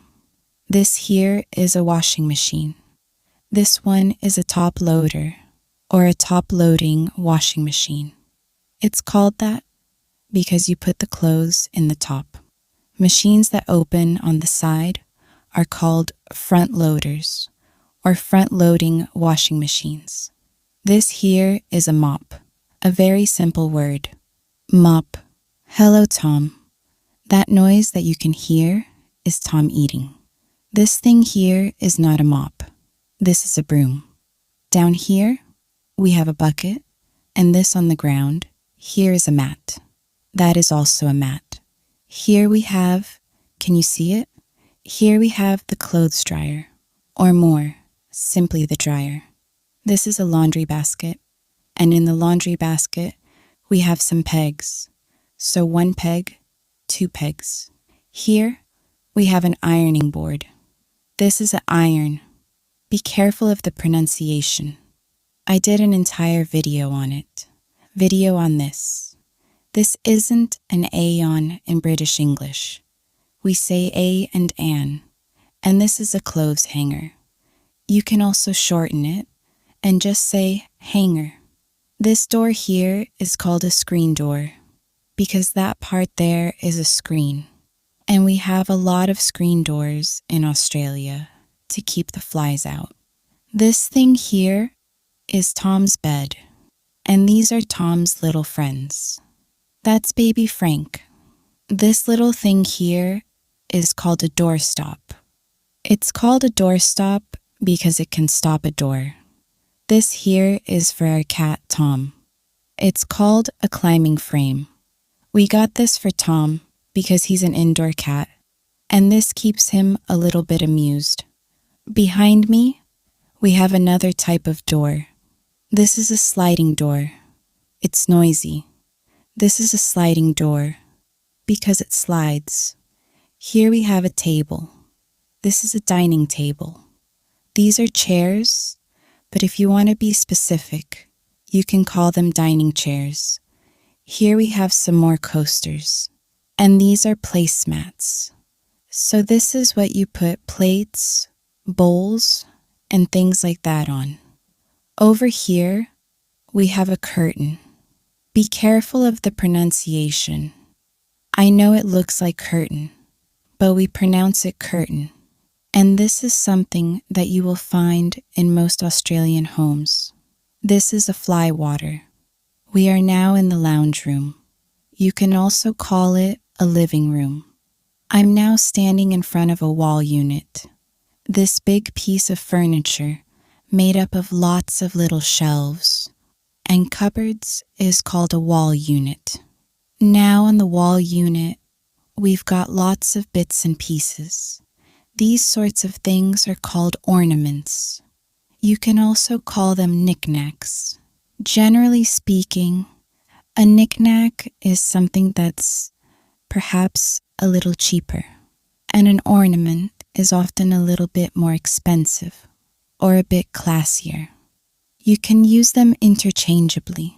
Speaker 1: This here is a washing machine. This one is a top loader, or a top loading washing machine. It's called that because you put the clothes in the top. Machines that open on the side are called front loaders, or front loading washing machines. This here is a mop, a very simple word. Mop. Hello, Tom. That noise that you can hear is Tom eating. This thing here is not a mop. This is a broom. Down here, we have a bucket, and this on the ground, here is a mat. That is also a mat. Here we have, can you see it? Here we have the clothes dryer, or more, simply the dryer. This is a laundry basket, and in the laundry basket, we have some pegs. So 1 peg, 2 pegs. Here, we have an ironing board. This is an iron. Be careful of the pronunciation. I did an entire video on it. Video on this. This isn't an aeon in British English. We say a and an, and this is a clothes hanger. You can also shorten it and just say hanger. This door here is called a screen door because that part there is a screen. And we have a lot of screen doors in Australia to keep the flies out. This thing here is Tom's bed, and these are Tom's little friends. That's baby Frank. This little thing here is called a doorstop. It's called a doorstop because it can stop a door. This here is for our cat Tom. It's called a climbing frame. We got this for Tom because he's an indoor cat, and this keeps him a little bit amused. Behind me, we have another type of door. This is a sliding door. It's noisy. This is a sliding door because it slides. Here we have a table. This is a dining table. These are chairs, but if you want to be specific, you can call them dining chairs. Here we have some more coasters, and these are placemats. So this is what you put plates, bowls, and things like that on. Over here, we have a curtain. Be careful of the pronunciation. I know it looks like curtain, but we pronounce it curtain. And this is something that you will find in most Australian homes. This is a fly water. We are now in the lounge room. You can also call it a living room. I'm now standing in front of a wall unit. This big piece of furniture made up of lots of little shelves and cupboards is called a wall unit. Now on the wall unit, we've got lots of bits and pieces. These sorts of things are called ornaments. You can also call them knickknacks. Generally speaking, a knickknack is something that's perhaps a little cheaper, and an ornament is often a little bit more expensive or a bit classier. You can use them interchangeably,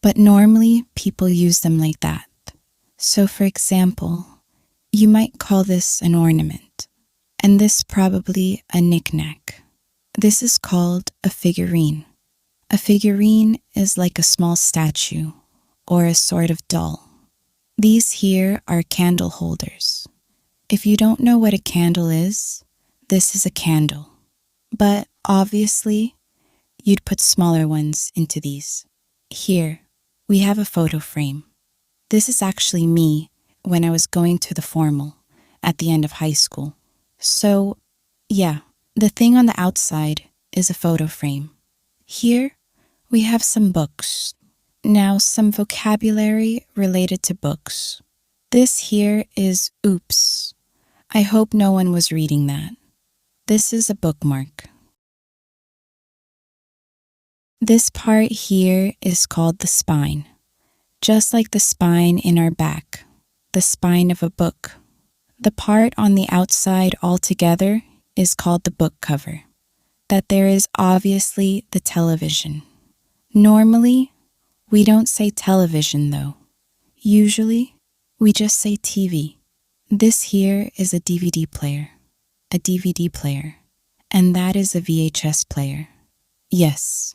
Speaker 1: but normally people use them like that. So for example, you might call this an ornament, and this probably a knickknack. This is called a figurine. A figurine is like a small statue or a sort of doll. These here are candle holders. If you don't know what a candle is, this is a candle. But obviously, you'd put smaller ones into these. Here, we have a photo frame. This is actually me when I was going to the formal at the end of high school. So, yeah, the thing on the outside is a photo frame. Here, we have some books. Now, some vocabulary related to books. This here is oops. I hope no one was reading that. This is a bookmark. This part here is called the spine, just like the spine in our back, the spine of a book. The part on the outside altogether is called the book cover. That there is obviously the television. Normally, we don't say television though. Usually, we just say TV. This here is a DVD player, and that is a VHS player. Yes,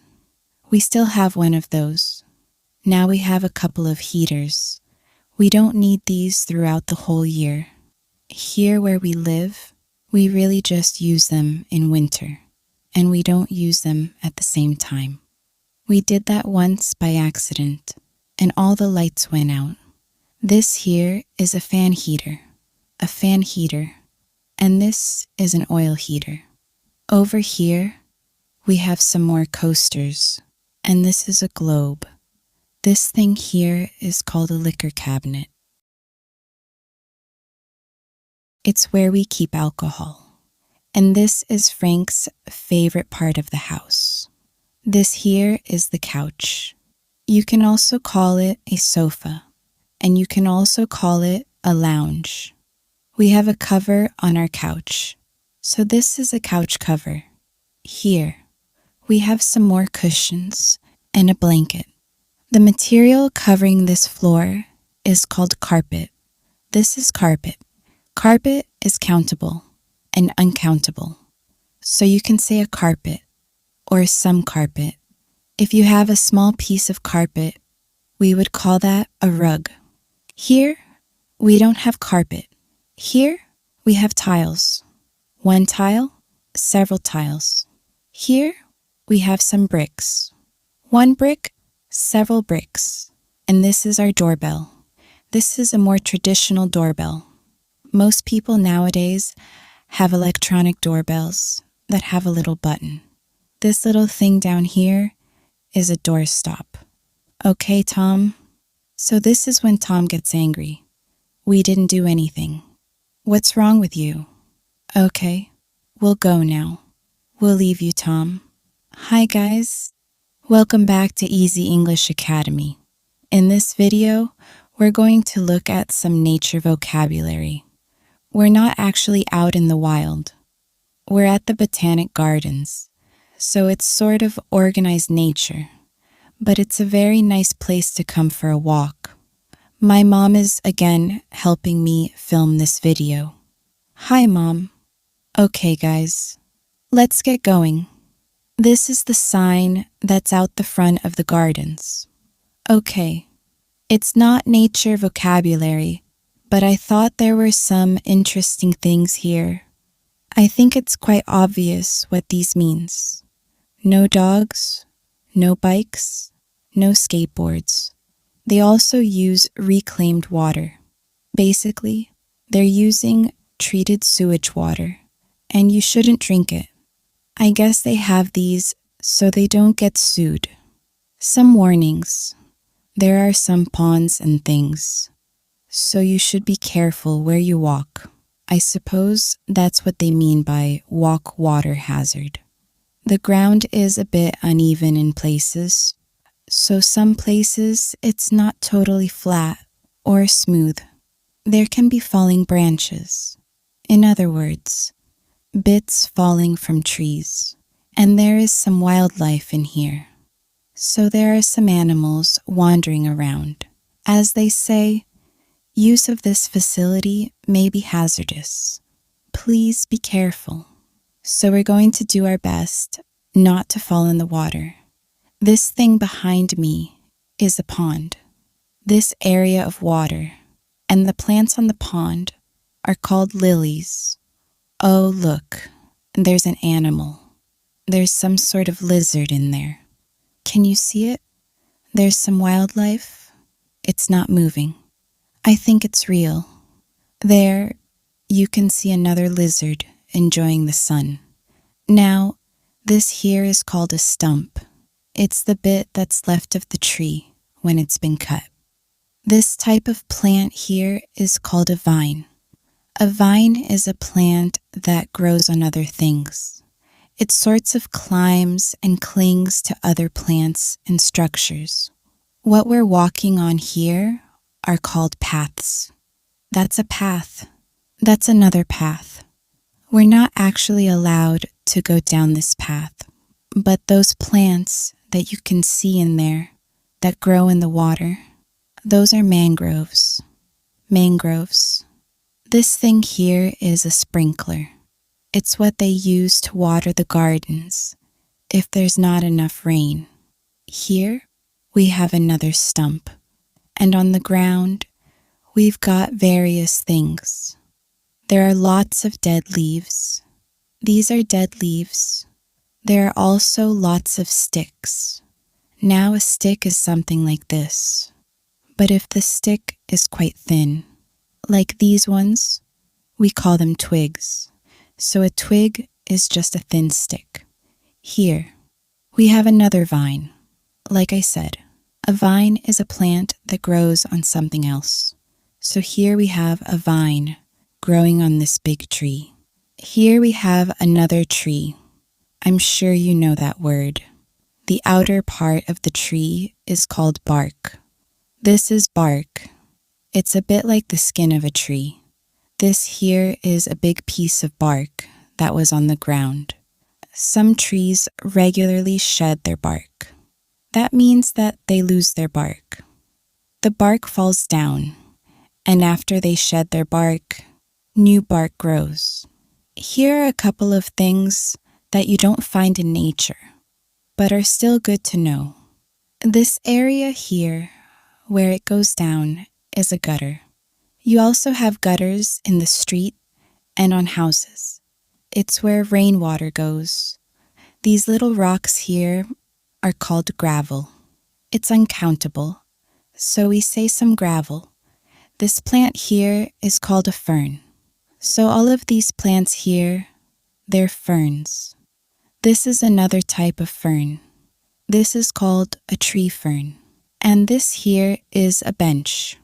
Speaker 1: we still have one of those. Now we have a couple of heaters. We don't need these throughout the whole year. Here where we live, we really just use them in winter, and we don't use them at the same time. We did that once by accident, and all the lights went out. This here is a fan heater, and this is an oil heater. Over here, we have some more coasters, and this is a globe. This thing here is called a liquor cabinet. It's where we keep alcohol, and this is Frank's favorite part of the house. This here is the couch. You can also call it a sofa, and you can also call it a lounge. We have a cover on our couch, so this is a couch cover. Here, we have some more cushions and a blanket. The material covering this floor is called carpet. This is carpet. Carpet is countable and uncountable. So you can say a carpet or some carpet. If you have a small piece of carpet, we would call that a rug. Here, we don't have carpet. Here, we have tiles. One tile, several tiles. Here, we have some bricks. One brick, several bricks. And this is our doorbell. This is a more traditional doorbell. Most people nowadays have electronic doorbells that have a little button. This little thing down here is a doorstop. Okay, Tom. So this is when Tom gets angry. We didn't do anything. What's wrong with you? Okay, we'll go now. We'll leave you, Tom. Hi, guys. Welcome back to Easy English Academy. In this video, we're going to look at some nature vocabulary. We're not actually out in the wild. We're at the Botanic Gardens, so it's sort of organized nature, but it's a very nice place to come for a walk. My mom is again helping me film this video. Hi, Mom. Okay, guys, let's get going. This is the sign that's out the front of the gardens. Okay, it's not nature vocabulary, but I thought there were some interesting things here. I think it's quite obvious what these means. No dogs, no bikes, no skateboards. They also use reclaimed water. Basically, they're using treated sewage water, and you shouldn't drink it. I guess they have these so they don't get sued. Some warnings. There are some ponds and things, so you should be careful where you walk. I suppose that's what they mean by walk water hazard. The ground is a bit uneven in places, so some places it's not totally flat or smooth. There can be falling branches. In other words, bits falling from trees. And there is some wildlife in here. So there are some animals wandering around. As they say, use of this facility may be hazardous. Please be careful. So we're going to do our best not to fall in the water. This thing behind me is a pond. This area of water and the plants on the pond are called lilies. Oh, look, there's an animal. There's some sort of lizard in there. Can you see it? There's some wildlife. It's not moving. I think it's real. There, you can see another lizard enjoying the sun. Now, this here is called a stump. It's the bit that's left of the tree when it's been cut. This type of plant here is called a vine. A vine is a plant that grows on other things. It sorts of climbs and clings to other plants and structures. What we're walking on here are called paths. That's a path. That's another path. We're not actually allowed to go down this path, but those plants that you can see in there that grow in the water, those are mangroves. Mangroves. This thing here is a sprinkler. It's what they use to water the gardens if there's not enough rain. Here, we have another stump, and on the ground, we've got various things. There are lots of dead leaves. These are dead leaves. There are also lots of sticks. Now a stick is something like this. But if the stick is quite thin, like these ones, we call them twigs. So a twig is just a thin stick. Here, we have another vine. Like I said, a vine is a plant that grows on something else. So here we have a vine growing on this big tree. Here we have another tree. I'm sure you know that word. The outer part of the tree is called bark. This is bark. It's a bit like the skin of a tree. This here is a big piece of bark that was on the ground. Some trees regularly shed their bark. That means that they lose their bark. The bark falls down, and after they shed their bark, new bark grows. Here are a couple of things that you don't find in nature, but are still good to know. This area here, where it goes down, is a gutter. You also have gutters in the street and on houses. It's where rainwater goes. These little rocks here are called gravel. It's uncountable, so we say some gravel. This plant here is called a fern. So all of these plants here, they're ferns. This is another type of fern. This is called a tree fern. And this here is a bench,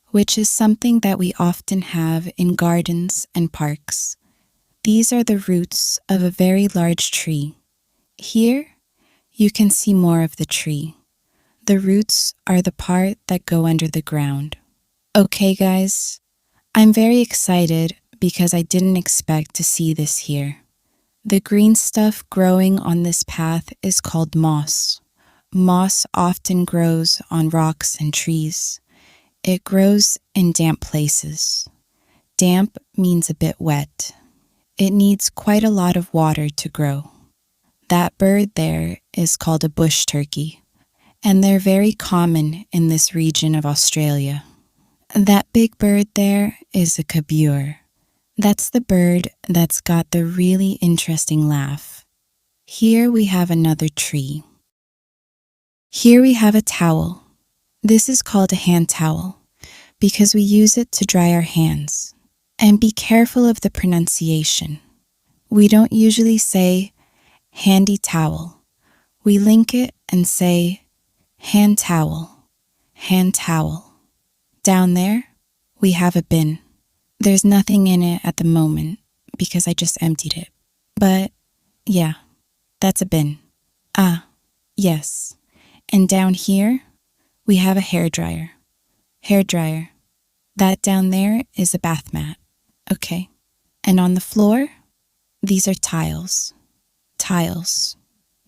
Speaker 1: which is something that we often have in gardens and parks. These are the roots of a very large tree. Here, you can see more of the tree. The roots are the part that go under the ground. Okay, guys, I'm very excited because I didn't expect to see this here. The green stuff growing on this path is called moss. Moss often grows on rocks and trees. It grows in damp places. Damp means a bit wet. It needs quite a lot of water to grow. That bird there is called a bush turkey, and they're very common in this region of Australia. That big bird there is a kabur. That's the bird that's got the really interesting laugh. Here we have another tree. Here we have a towel. This is called a hand towel because we use it to dry our hands. And be careful of the pronunciation. We don't usually say handy towel. We link it and say hand towel, hand towel. Down there, we have a bin. There's nothing in it at the moment because I just emptied it. But yeah, that's a bin. Ah, yes. And down here, we have a hairdryer. Hairdryer. That down there is a bath mat. Okay. And on the floor, these are tiles. Tiles.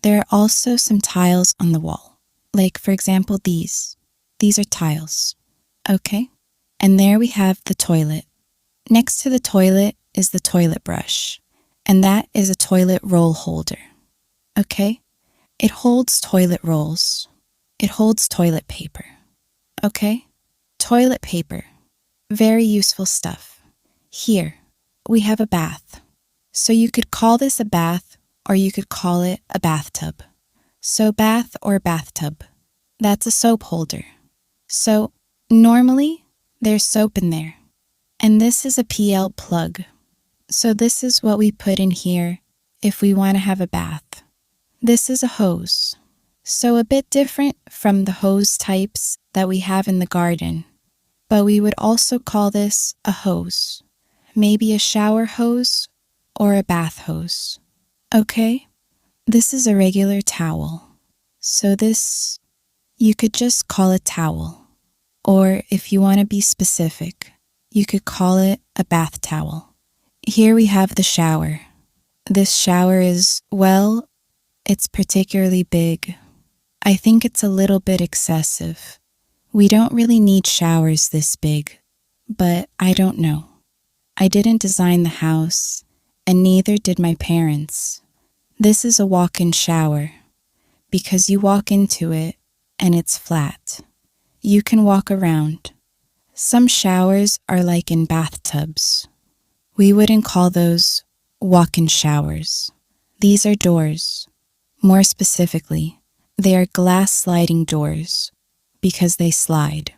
Speaker 1: There are also some tiles on the wall. Like, for example, these. These are tiles. Okay. And there we have the toilet. Next to the toilet is the toilet brush. And that is a toilet roll holder. Okay. It holds toilet rolls. It holds toilet paper. Okay. Toilet paper. Very useful stuff. Here, we have a bath. So you could call this a bath or you could call it a bathtub. So bath or bathtub. That's a soap holder. So normally there's soap in there. And this is a PL plug. So this is what we put in here if we want to have a bath. This is a hose. So a bit different from the hose types that we have in the garden. But we would also call this a hose. Maybe a shower hose or a bath hose. Okay? This is a regular towel. So this, you could just call it towel. Or if you want to be specific, you could call it a bath towel. Here we have the shower. This shower is, well, it's particularly big. I think it's a little bit excessive. We don't really need showers this big, but I don't know. I didn't design the house, and neither did my parents. This is a walk-in shower, because you walk into it and it's flat. You can walk around. Some showers are like in bathtubs. We wouldn't call those walk-in showers. These are doors. More specifically, they are glass sliding doors because they slide.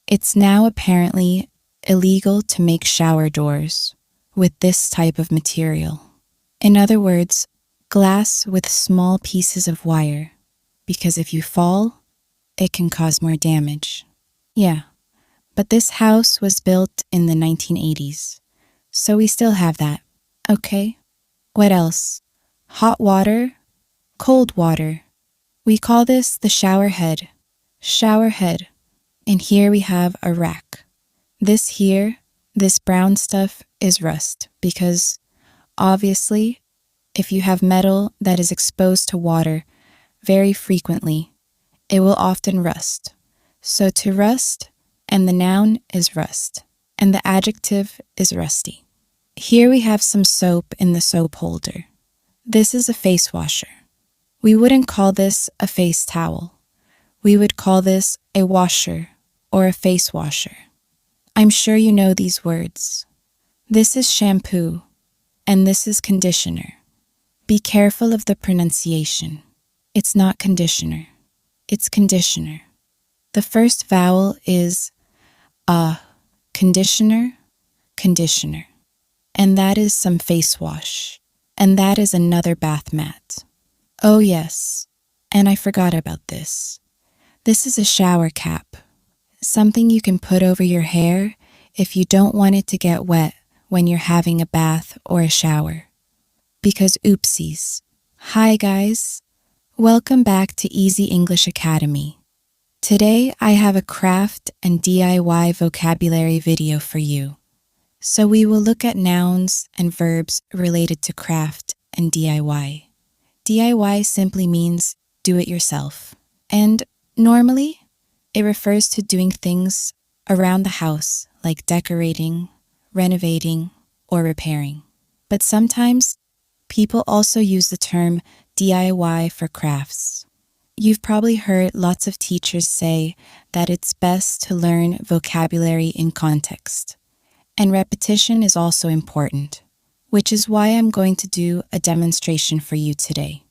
Speaker 1: It's now apparently illegal to make shower doors with this type of material. In other words, glass with small pieces of wire, because if you fall, it can cause more damage. Yeah, but this house was built in the 1980s, so we still have that. Okay, what else? Hot water, cold water. We call this the shower head. Shower head. And here we have a rack. This here, this brown stuff is rust because obviously if you have metal that is exposed to water very frequently, it will often rust. So to rust, and the noun is rust, and the adjective is rusty. Here we have some soap in the soap holder. This is a face washer. We wouldn't call this a face towel. We would call this a washer or a face washer. I'm sure you know these words. This is shampoo, and this is conditioner. Be careful of the pronunciation. It's not conditioner. It's conditioner. The first vowel is conditioner, conditioner. And that is some face wash. And that is another bath mat. Oh yes, and I forgot about this. This is a shower cap, something you can put over your hair if you don't want it to get wet when you're having a bath or a shower. Because oopsies. Hi guys, welcome back to Easy English Academy. Today I have a craft and DIY vocabulary video for you. So we will look at nouns and verbs related to craft and DIY. DIY simply means do it yourself. And normally, it refers to doing things around the house like decorating, renovating, or repairing. But sometimes, people also use the term DIY for crafts. You've probably heard lots of teachers say that it's best to learn vocabulary in context. And repetition is also important, which is why I'm going to do a demonstration for you today.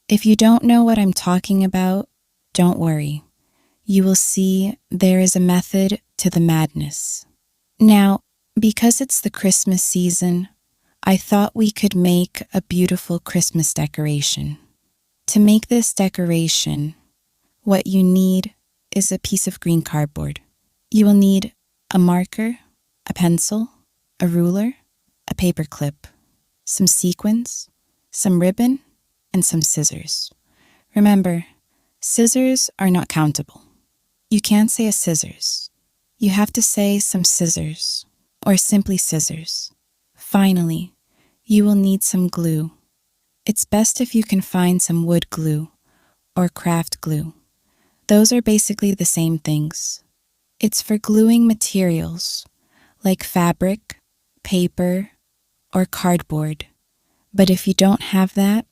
Speaker 1: If you don't know what I'm talking about, don't worry. You will see there is a method to the madness. Now, because it's the Christmas season, I thought we could make a beautiful Christmas decoration. To make this decoration, what you need is a piece of green cardboard. You will need a marker, a pencil, a ruler, a paper clip, some sequins, some ribbon, and some scissors. Remember, scissors are not countable. You can't say a scissors. You have to say some scissors, or simply scissors. Finally, you will need some glue. It's best if you can find some wood glue or craft glue. Those are basically the same things. It's for gluing materials like fabric, paper, or cardboard. But if you don't have that,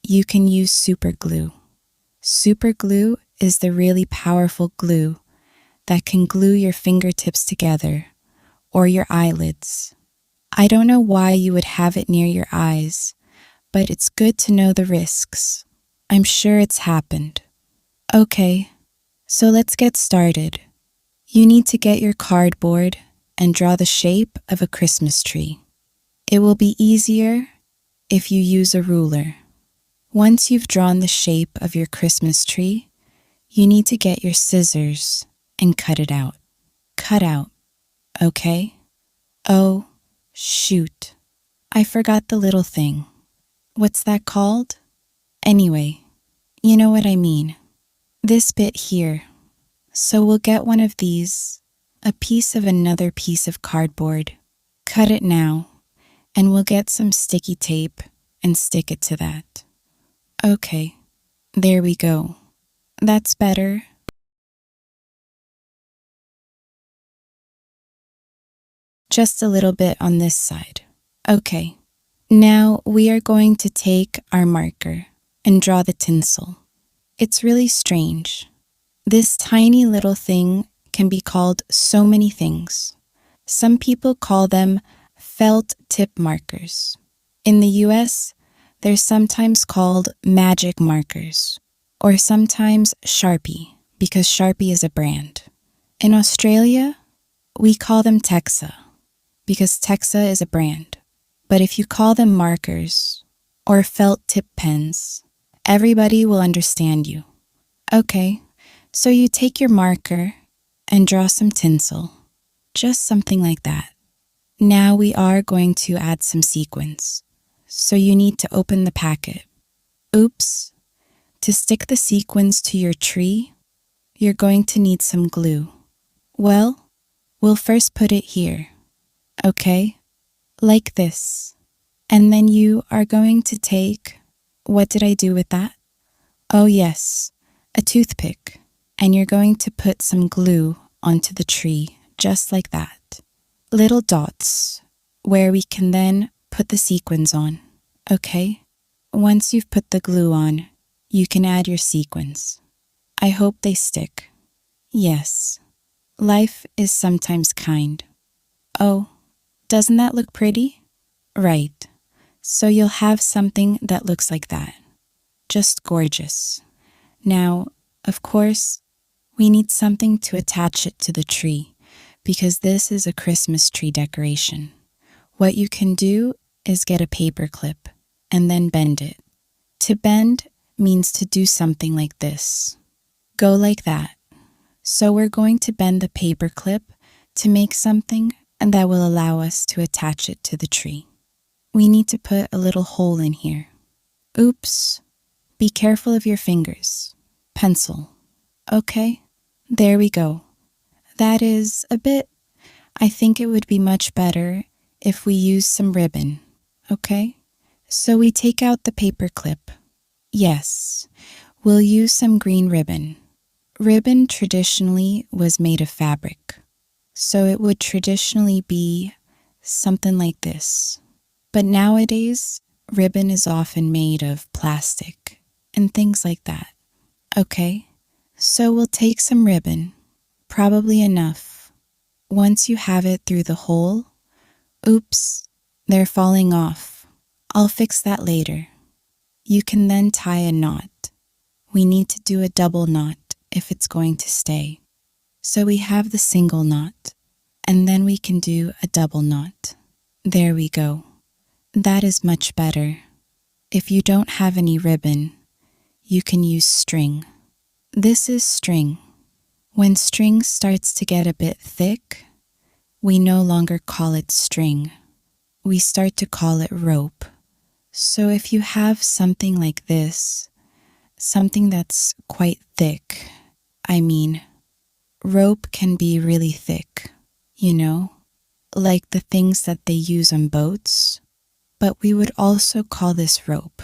Speaker 1: you can use super glue. Super glue is the really powerful glue that can glue your fingertips together or your eyelids. I don't know why you would have it near your eyes, but it's good to know the risks. I'm sure it's happened. Okay, so let's get started. You need to get your cardboard and draw the shape of a Christmas tree. It will be easier if you use a ruler. Once you've drawn the shape of your Christmas tree, you need to get your scissors and cut it out. Cut out, okay? Oh, shoot. I forgot the little thing. What's that called? Anyway, you know what I mean. This bit here. So we'll get one of these, a piece of another piece of cardboard. Cut it now, and we'll get some sticky tape and stick it to that. Okay, there we go. That's better. Just a little bit on this side. Okay. Now we are going to take our marker and draw the tinsel. It's really strange. This tiny little thing can be called so many things. Some people call them felt tip markers. In the US, they're sometimes called magic markers, or sometimes Sharpie, because Sharpie is a brand. In Australia, we call them Texa, because Texa is a brand. But if you call them markers or felt tip pens, everybody will understand you. Okay, so you take your marker and draw some tinsel, just something like that. Now we are going to add some sequins. So you need to open the packet. Oops. To stick the sequins to your tree, you're going to need some glue. Well, we'll first put it here. Okay? Like this. And then you are going to take, what did I do with that? Oh yes, a toothpick. And you're going to put some glue onto the tree, just like that. Little dots, where we can then put the sequins on. Okay? Once you've put the glue on, you can add your sequins. I hope they stick. Yes. Life is sometimes kind. Oh, doesn't that look pretty? Right. So you'll have something that looks like that. Just gorgeous. Now, of course, we need something to attach it to the tree because this is a Christmas tree decoration. What you can do is get a paper clip and then bend it. To bend means to do something like this. Go like that. So we're going to bend the paper clip to make something and that will allow us to attach it to the tree. We need to put a little hole in here. Oops. Be careful of your fingers. Pencil. Okay, there we go. That is a bit. I think it would be much better if we use some ribbon. Okay? So we take out the paper clip. Yes, we'll use some green ribbon. Ribbon traditionally was made of fabric. So it would traditionally be something like this. But nowadays, ribbon is often made of plastic and things like that. Okay, so we'll take some ribbon, probably enough. Once you have it through the hole, oops, they're falling off. I'll fix that later. You can then tie a knot. We need to do a double knot if it's going to stay. So we have the single knot, and then we can do a double knot. There we go. That is much better. If you don't have any ribbon, you can use string. This is string. When string starts to get a bit thick, we no longer call it string. We start to call it rope. So if you have something like this, something that's quite thick, rope can be really thick, like the things that they use on boats, but we would also call this rope.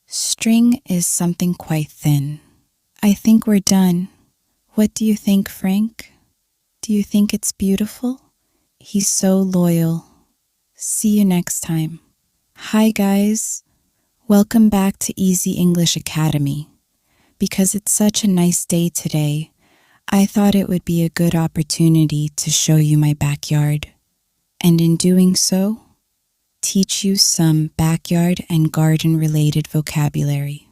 Speaker 1: String is something quite thin. I think we're done. What do you think, Frank? Do you think it's beautiful? He's so loyal. See you next time. Hi guys. Welcome back to Easy English Academy. Because it's such a nice day today, I thought it would be a good opportunity to show you my backyard. And in doing so, teach you some backyard and garden related vocabulary.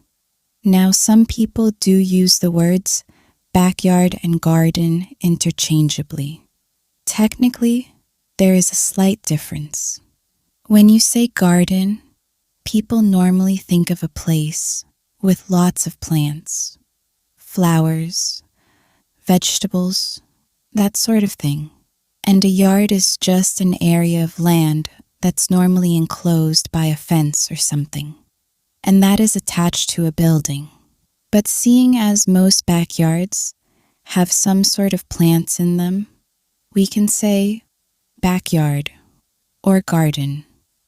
Speaker 1: Now, some people do use the words backyard and garden interchangeably. Technically, there is a slight difference. When you say garden, people normally think of a place with lots of plants, flowers, vegetables, that sort of thing. And a yard is just an area of land that's normally enclosed by a fence or something, and that is attached to a building. But seeing as most backyards have some sort of plants in them, we can say backyard or garden,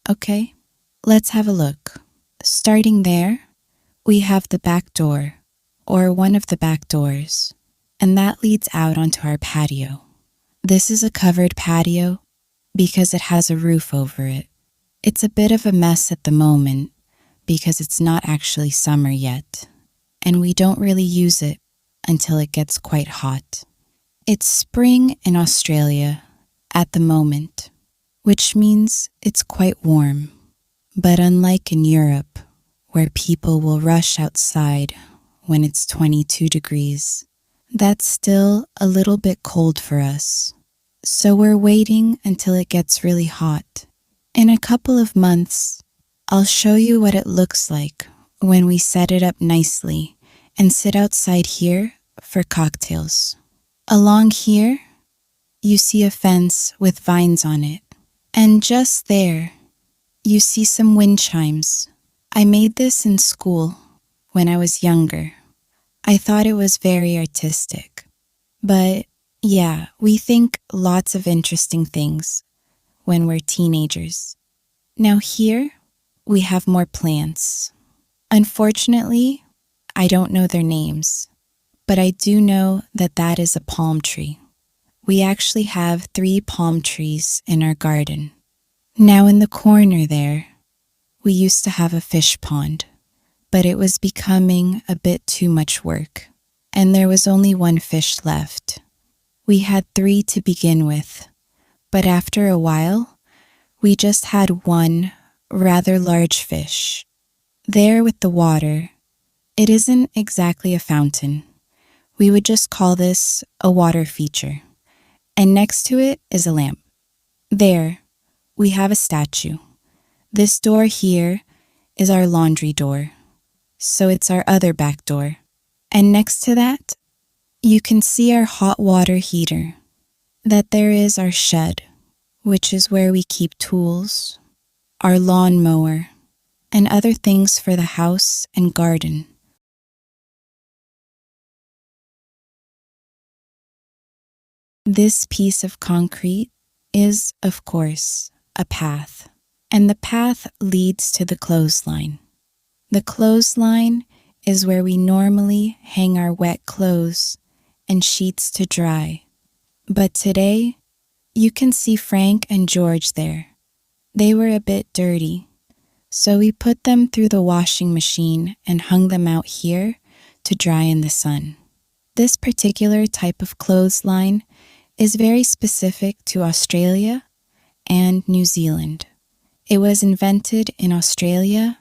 Speaker 1: okay? Let's have a look. Starting there, we have the back door, or one of the back doors, and that leads out onto our patio. This is a covered patio because it has a roof over it. It's a bit of a mess at the moment because it's not actually summer yet, and we don't really use it until it gets quite hot. It's spring in Australia at the moment, which means it's quite warm. But unlike in Europe, where people will rush outside when it's 22 degrees, that's still a little bit cold for us. So we're waiting until it gets really hot. In a couple of months, I'll show you what it looks like when we set it up nicely and sit outside here for cocktails. Along here, you see a fence with vines on it. And just there, you see some wind chimes. I made this in school when I was younger. I thought it was very artistic. But yeah, we think lots of interesting things when we're teenagers. Now here, we have more plants. Unfortunately, I don't know their names, but I do know that that is a palm tree. We actually have 3 palm trees in our garden. Now in the corner there, we used to have a fish pond, but it was becoming a bit too much work, and there was only 1 fish left. We had 3 to begin with, but after a while, we just had 1 rather large fish. There with the water, it isn't exactly a fountain. We would just call this a water feature, and next to it is a lamp. There, we have a statue. This door here is our laundry door, so it's our other back door. And next to that, you can see our hot water heater. That there is our shed, which is where we keep tools, our lawn mower, and other things for the house and garden. This piece of concrete is, of course, a path, and the path leads to the clothesline. The clothesline is where we normally hang our wet clothes and sheets to dry. But today, you can see Frank and George there. They were a bit dirty, So we put them through the washing machine and hung them out here to dry in the sun. This particular type of clothesline is very specific to Australia and New Zealand. It was invented in Australia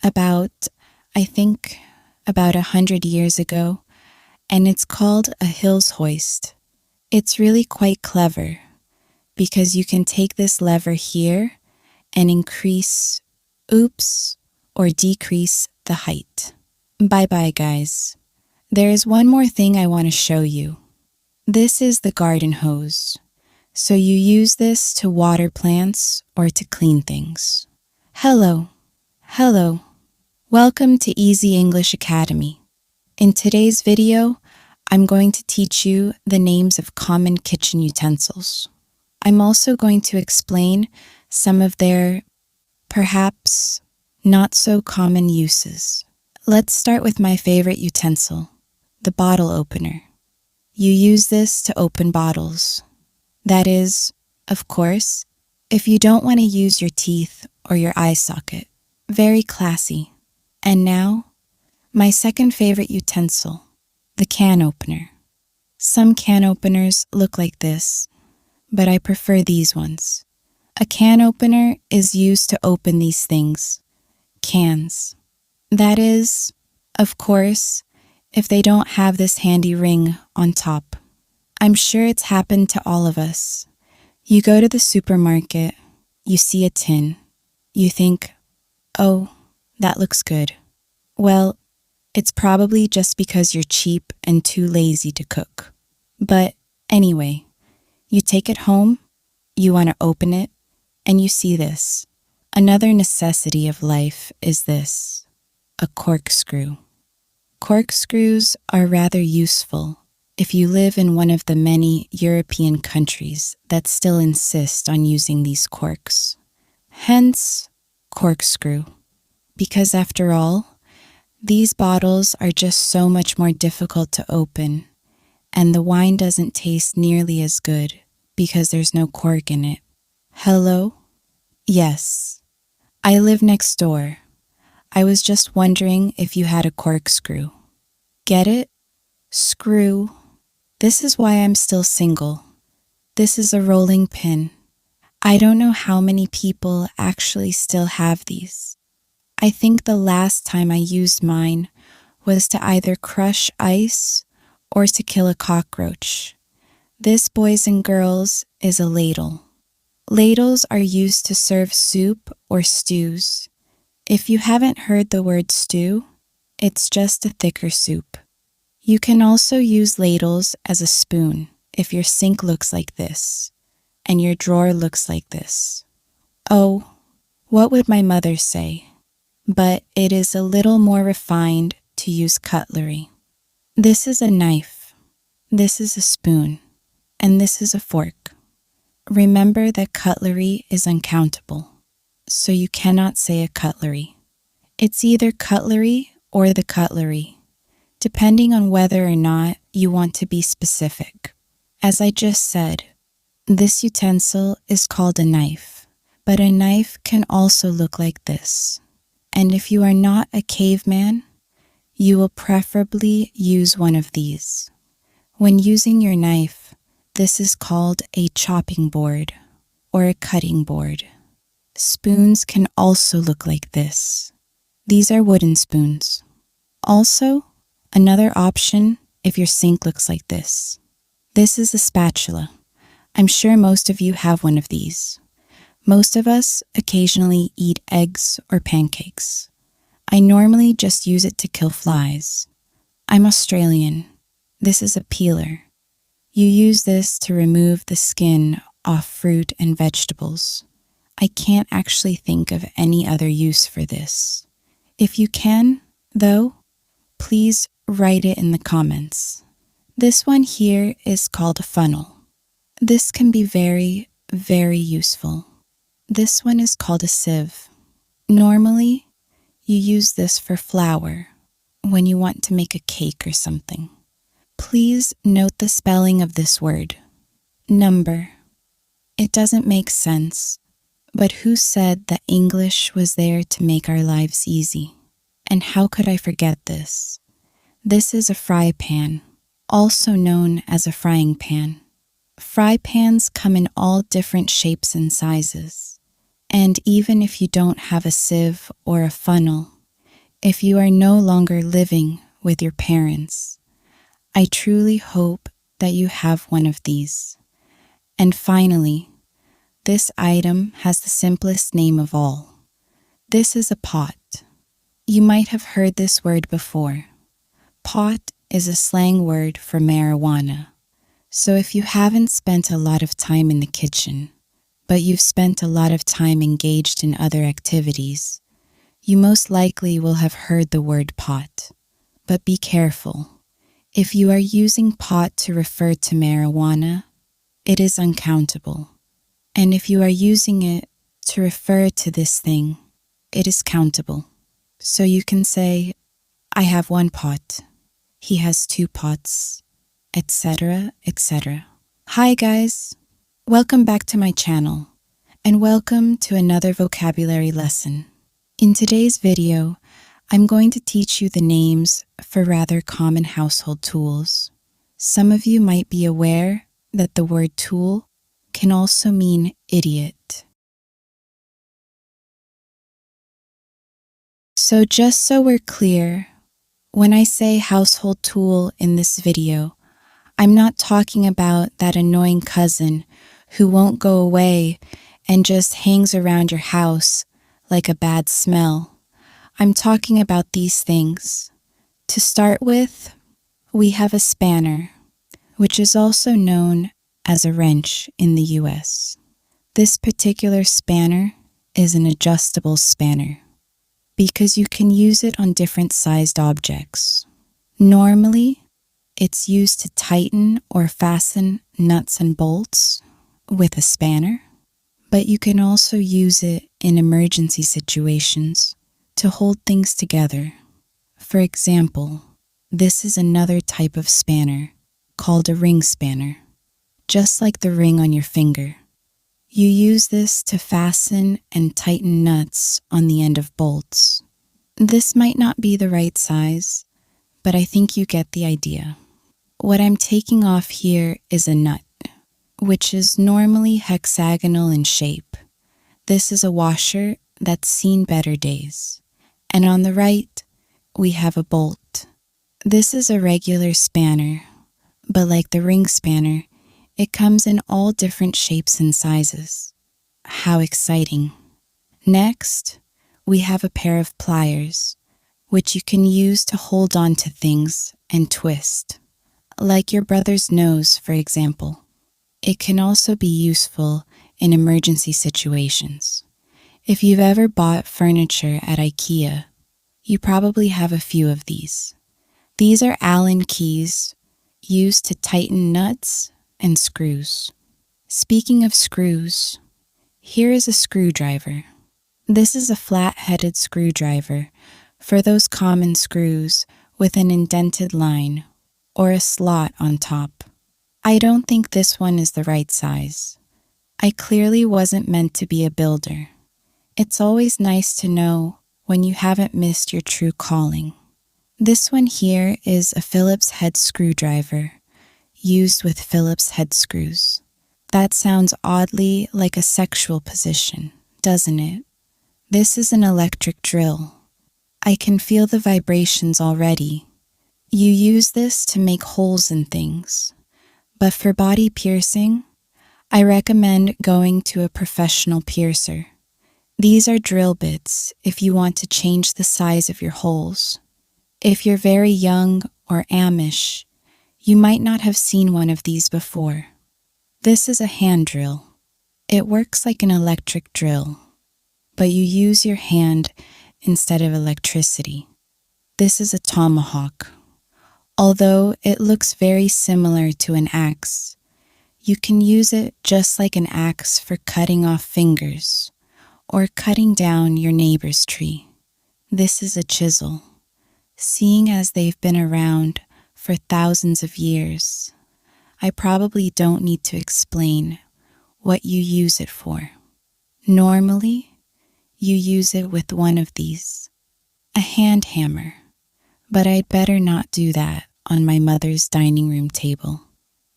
Speaker 1: I think, about 100 years ago, and it's called a Hills hoist. It's really quite clever because you can take this lever here and increase, or decrease the height. Bye-bye, guys. There is one more thing I want to show you. This is the garden hose. So you use this to water plants or to clean things. Hello. Welcome to Easy English Academy. In today's video, I'm going to teach you the names of common kitchen utensils. I'm also going to explain some of their, perhaps, not so common uses. Let's start with my favorite utensil, the bottle opener. You use this to open bottles. That is, of course, if you don't want to use your teeth or your eye socket. Very classy. And now, my second favorite utensil, the can opener. Some can openers look like this, but I prefer these ones. A can opener is used to open these things, cans. That is, of course, if they don't have this handy ring on top. I'm sure it's happened to all of us. You go to the supermarket, you see a tin. You think, oh, that looks good. Well, it's probably just because you're cheap and too lazy to cook. But anyway, you take it home, you want to open it, and you see this. Another necessity of life is this, a corkscrew. Corkscrews are rather useful if you live in one of the many European countries that still insist on using these corks. Hence, corkscrew. Because after all, these bottles are just so much more difficult to open, and the wine doesn't taste nearly as good because there's no cork in it. Hello? Yes, I live next door. I was just wondering if you had a corkscrew. Get it? Screw. This is why I'm still single. This is a rolling pin. I don't know how many people actually still have these. I think the last time I used mine was to either crush ice or to kill a cockroach. This, boys and girls, is a ladle. Ladles are used to serve soup or stews. If you haven't heard the word stew, it's just a thicker soup. You can also use ladles as a spoon if your sink looks like this and your drawer looks like this. Oh, what would my mother say? But it is a little more refined to use cutlery. This is a knife, this is a spoon, and this is a fork. Remember that cutlery is uncountable, so you cannot say a cutlery. It's either cutlery or the cutlery, depending on whether or not you want to be specific. As I just said, this utensil is called a knife, but a knife can also look like this. And if you are not a caveman, you will preferably use one of these. When using your knife, this is called a chopping board or a cutting board. Spoons can also look like this. These are wooden spoons. Also, another option if your sink looks like this. This is a spatula. I'm sure most of you have one of these. Most of us occasionally eat eggs or pancakes. I normally just use it to kill flies. I'm Australian. This is a peeler. You use this to remove the skin off fruit and vegetables. I can't actually think of any other use for this. If you can, though, please write it in the comments. This one here is called a funnel. This can be very, very useful. This one is called a sieve. Normally, you use this for flour when you want to make a cake or something. Please note the spelling of this word. Number. It doesn't make sense, But who said that English was there to make our lives easy? And how could I forget this? This is a fry pan, also known as a frying pan. Fry pans come in all different shapes and sizes. And even if you don't have a sieve or a funnel, if you are no longer living with your parents, I truly hope that you have one of these. And finally, this item has the simplest name of all. This is a pot. You might have heard this word before. Pot is a slang word for marijuana. So if you haven't spent a lot of time in the kitchen, but you've spent a lot of time engaged in other activities, you most likely will have heard the word pot. But be careful. If you are using pot to refer to marijuana, it is uncountable. And if you are using it to refer to this thing, it is countable. So you can say, I have one pot. He has two pots, etc., etc. Hi guys, welcome back to my channel, and welcome to another vocabulary lesson. In today's video, I'm going to teach you the names for rather common household tools. Some of you might be aware that the word tool can also mean idiot. So just so we're clear, when I say household tool in this video, I'm not talking about that annoying cousin who won't go away and just hangs around your house like a bad smell. I'm talking about these things. To start with, we have a spanner, which is also known as a wrench in the US. This particular spanner is an adjustable spanner because you can use it on different sized objects. Normally, it's used to tighten or fasten nuts and bolts with a spanner, but you can also use it in emergency situations to hold things together. For example, this is another type of spanner called a ring spanner, just like the ring on your finger. You use this to fasten and tighten nuts on the end of bolts. This might not be the right size, but I think you get the idea. What I'm taking off here is a nut, which is normally hexagonal in shape. This is a washer that's seen better days. And on the right, we have a bolt. This is a regular spanner, but like the ring spanner, it comes in all different shapes and sizes. How exciting. Next, we have a pair of pliers, which you can use to hold on to things and twist. Like your brother's nose, for example. It can also be useful in emergency situations. If you've ever bought furniture at IKEA, you probably have a few of these. These are Allen keys used to tighten nuts and screws. Speaking of screws, here is a screwdriver. This is a flat-headed screwdriver for those common screws with an indented line or a slot on top. I don't think this one is the right size. I clearly wasn't meant to be a builder. It's always nice to know when you haven't missed your true calling. This one here is a Phillips head screwdriver used with Phillips head screws. That sounds oddly like a sexual position, doesn't it? This is an electric drill. I can feel the vibrations already. You use this to make holes in things. But for body piercing, I recommend going to a professional piercer. These are drill bits if you want to change the size of your holes. If you're very young or Amish, you might not have seen one of these before. This is a hand drill. It works like an electric drill, but you use your hand instead of electricity. This is a tomahawk. Although it looks very similar to an axe, you can use it just like an axe for cutting off fingers or cutting down your neighbor's tree. This is a chisel. Seeing as they've been around for thousands of years, I probably don't need to explain what you use it for. Normally, you use it with one of these, a hand hammer, but I'd better not do that on my mother's dining room table.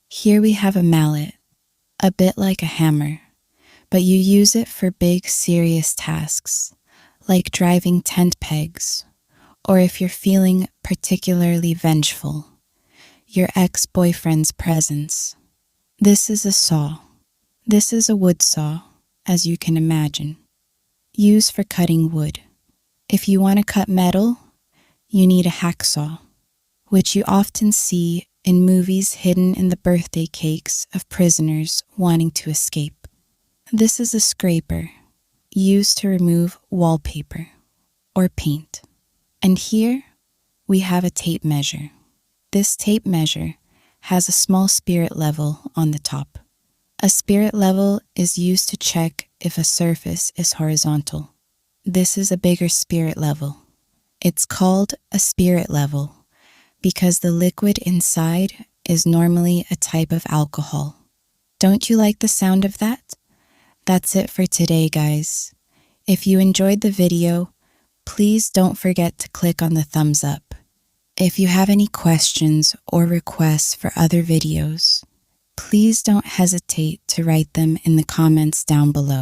Speaker 1: Here we have a mallet, a bit like a hammer, but you use it for big, serious tasks, like driving tent pegs, or if you're feeling particularly vengeful, your ex-boyfriend's presence. This is a saw. This is a wood saw, as you can imagine, used for cutting wood. If you want to cut metal, you need a hacksaw, which you often see in movies hidden in the birthday cakes of prisoners wanting to escape. This is a scraper, used to remove wallpaper or paint. And here we have a tape measure. This tape measure has a small spirit level on the top. A spirit level is used to check if a surface is horizontal. This is a bigger spirit level. It's called a spirit level because the liquid inside is normally a type of alcohol. Don't you like the sound of that? That's it for today, guys. If you enjoyed the video, please don't forget to click on the thumbs up. If you have any questions or requests for other videos, please don't hesitate to write them in the comments down below.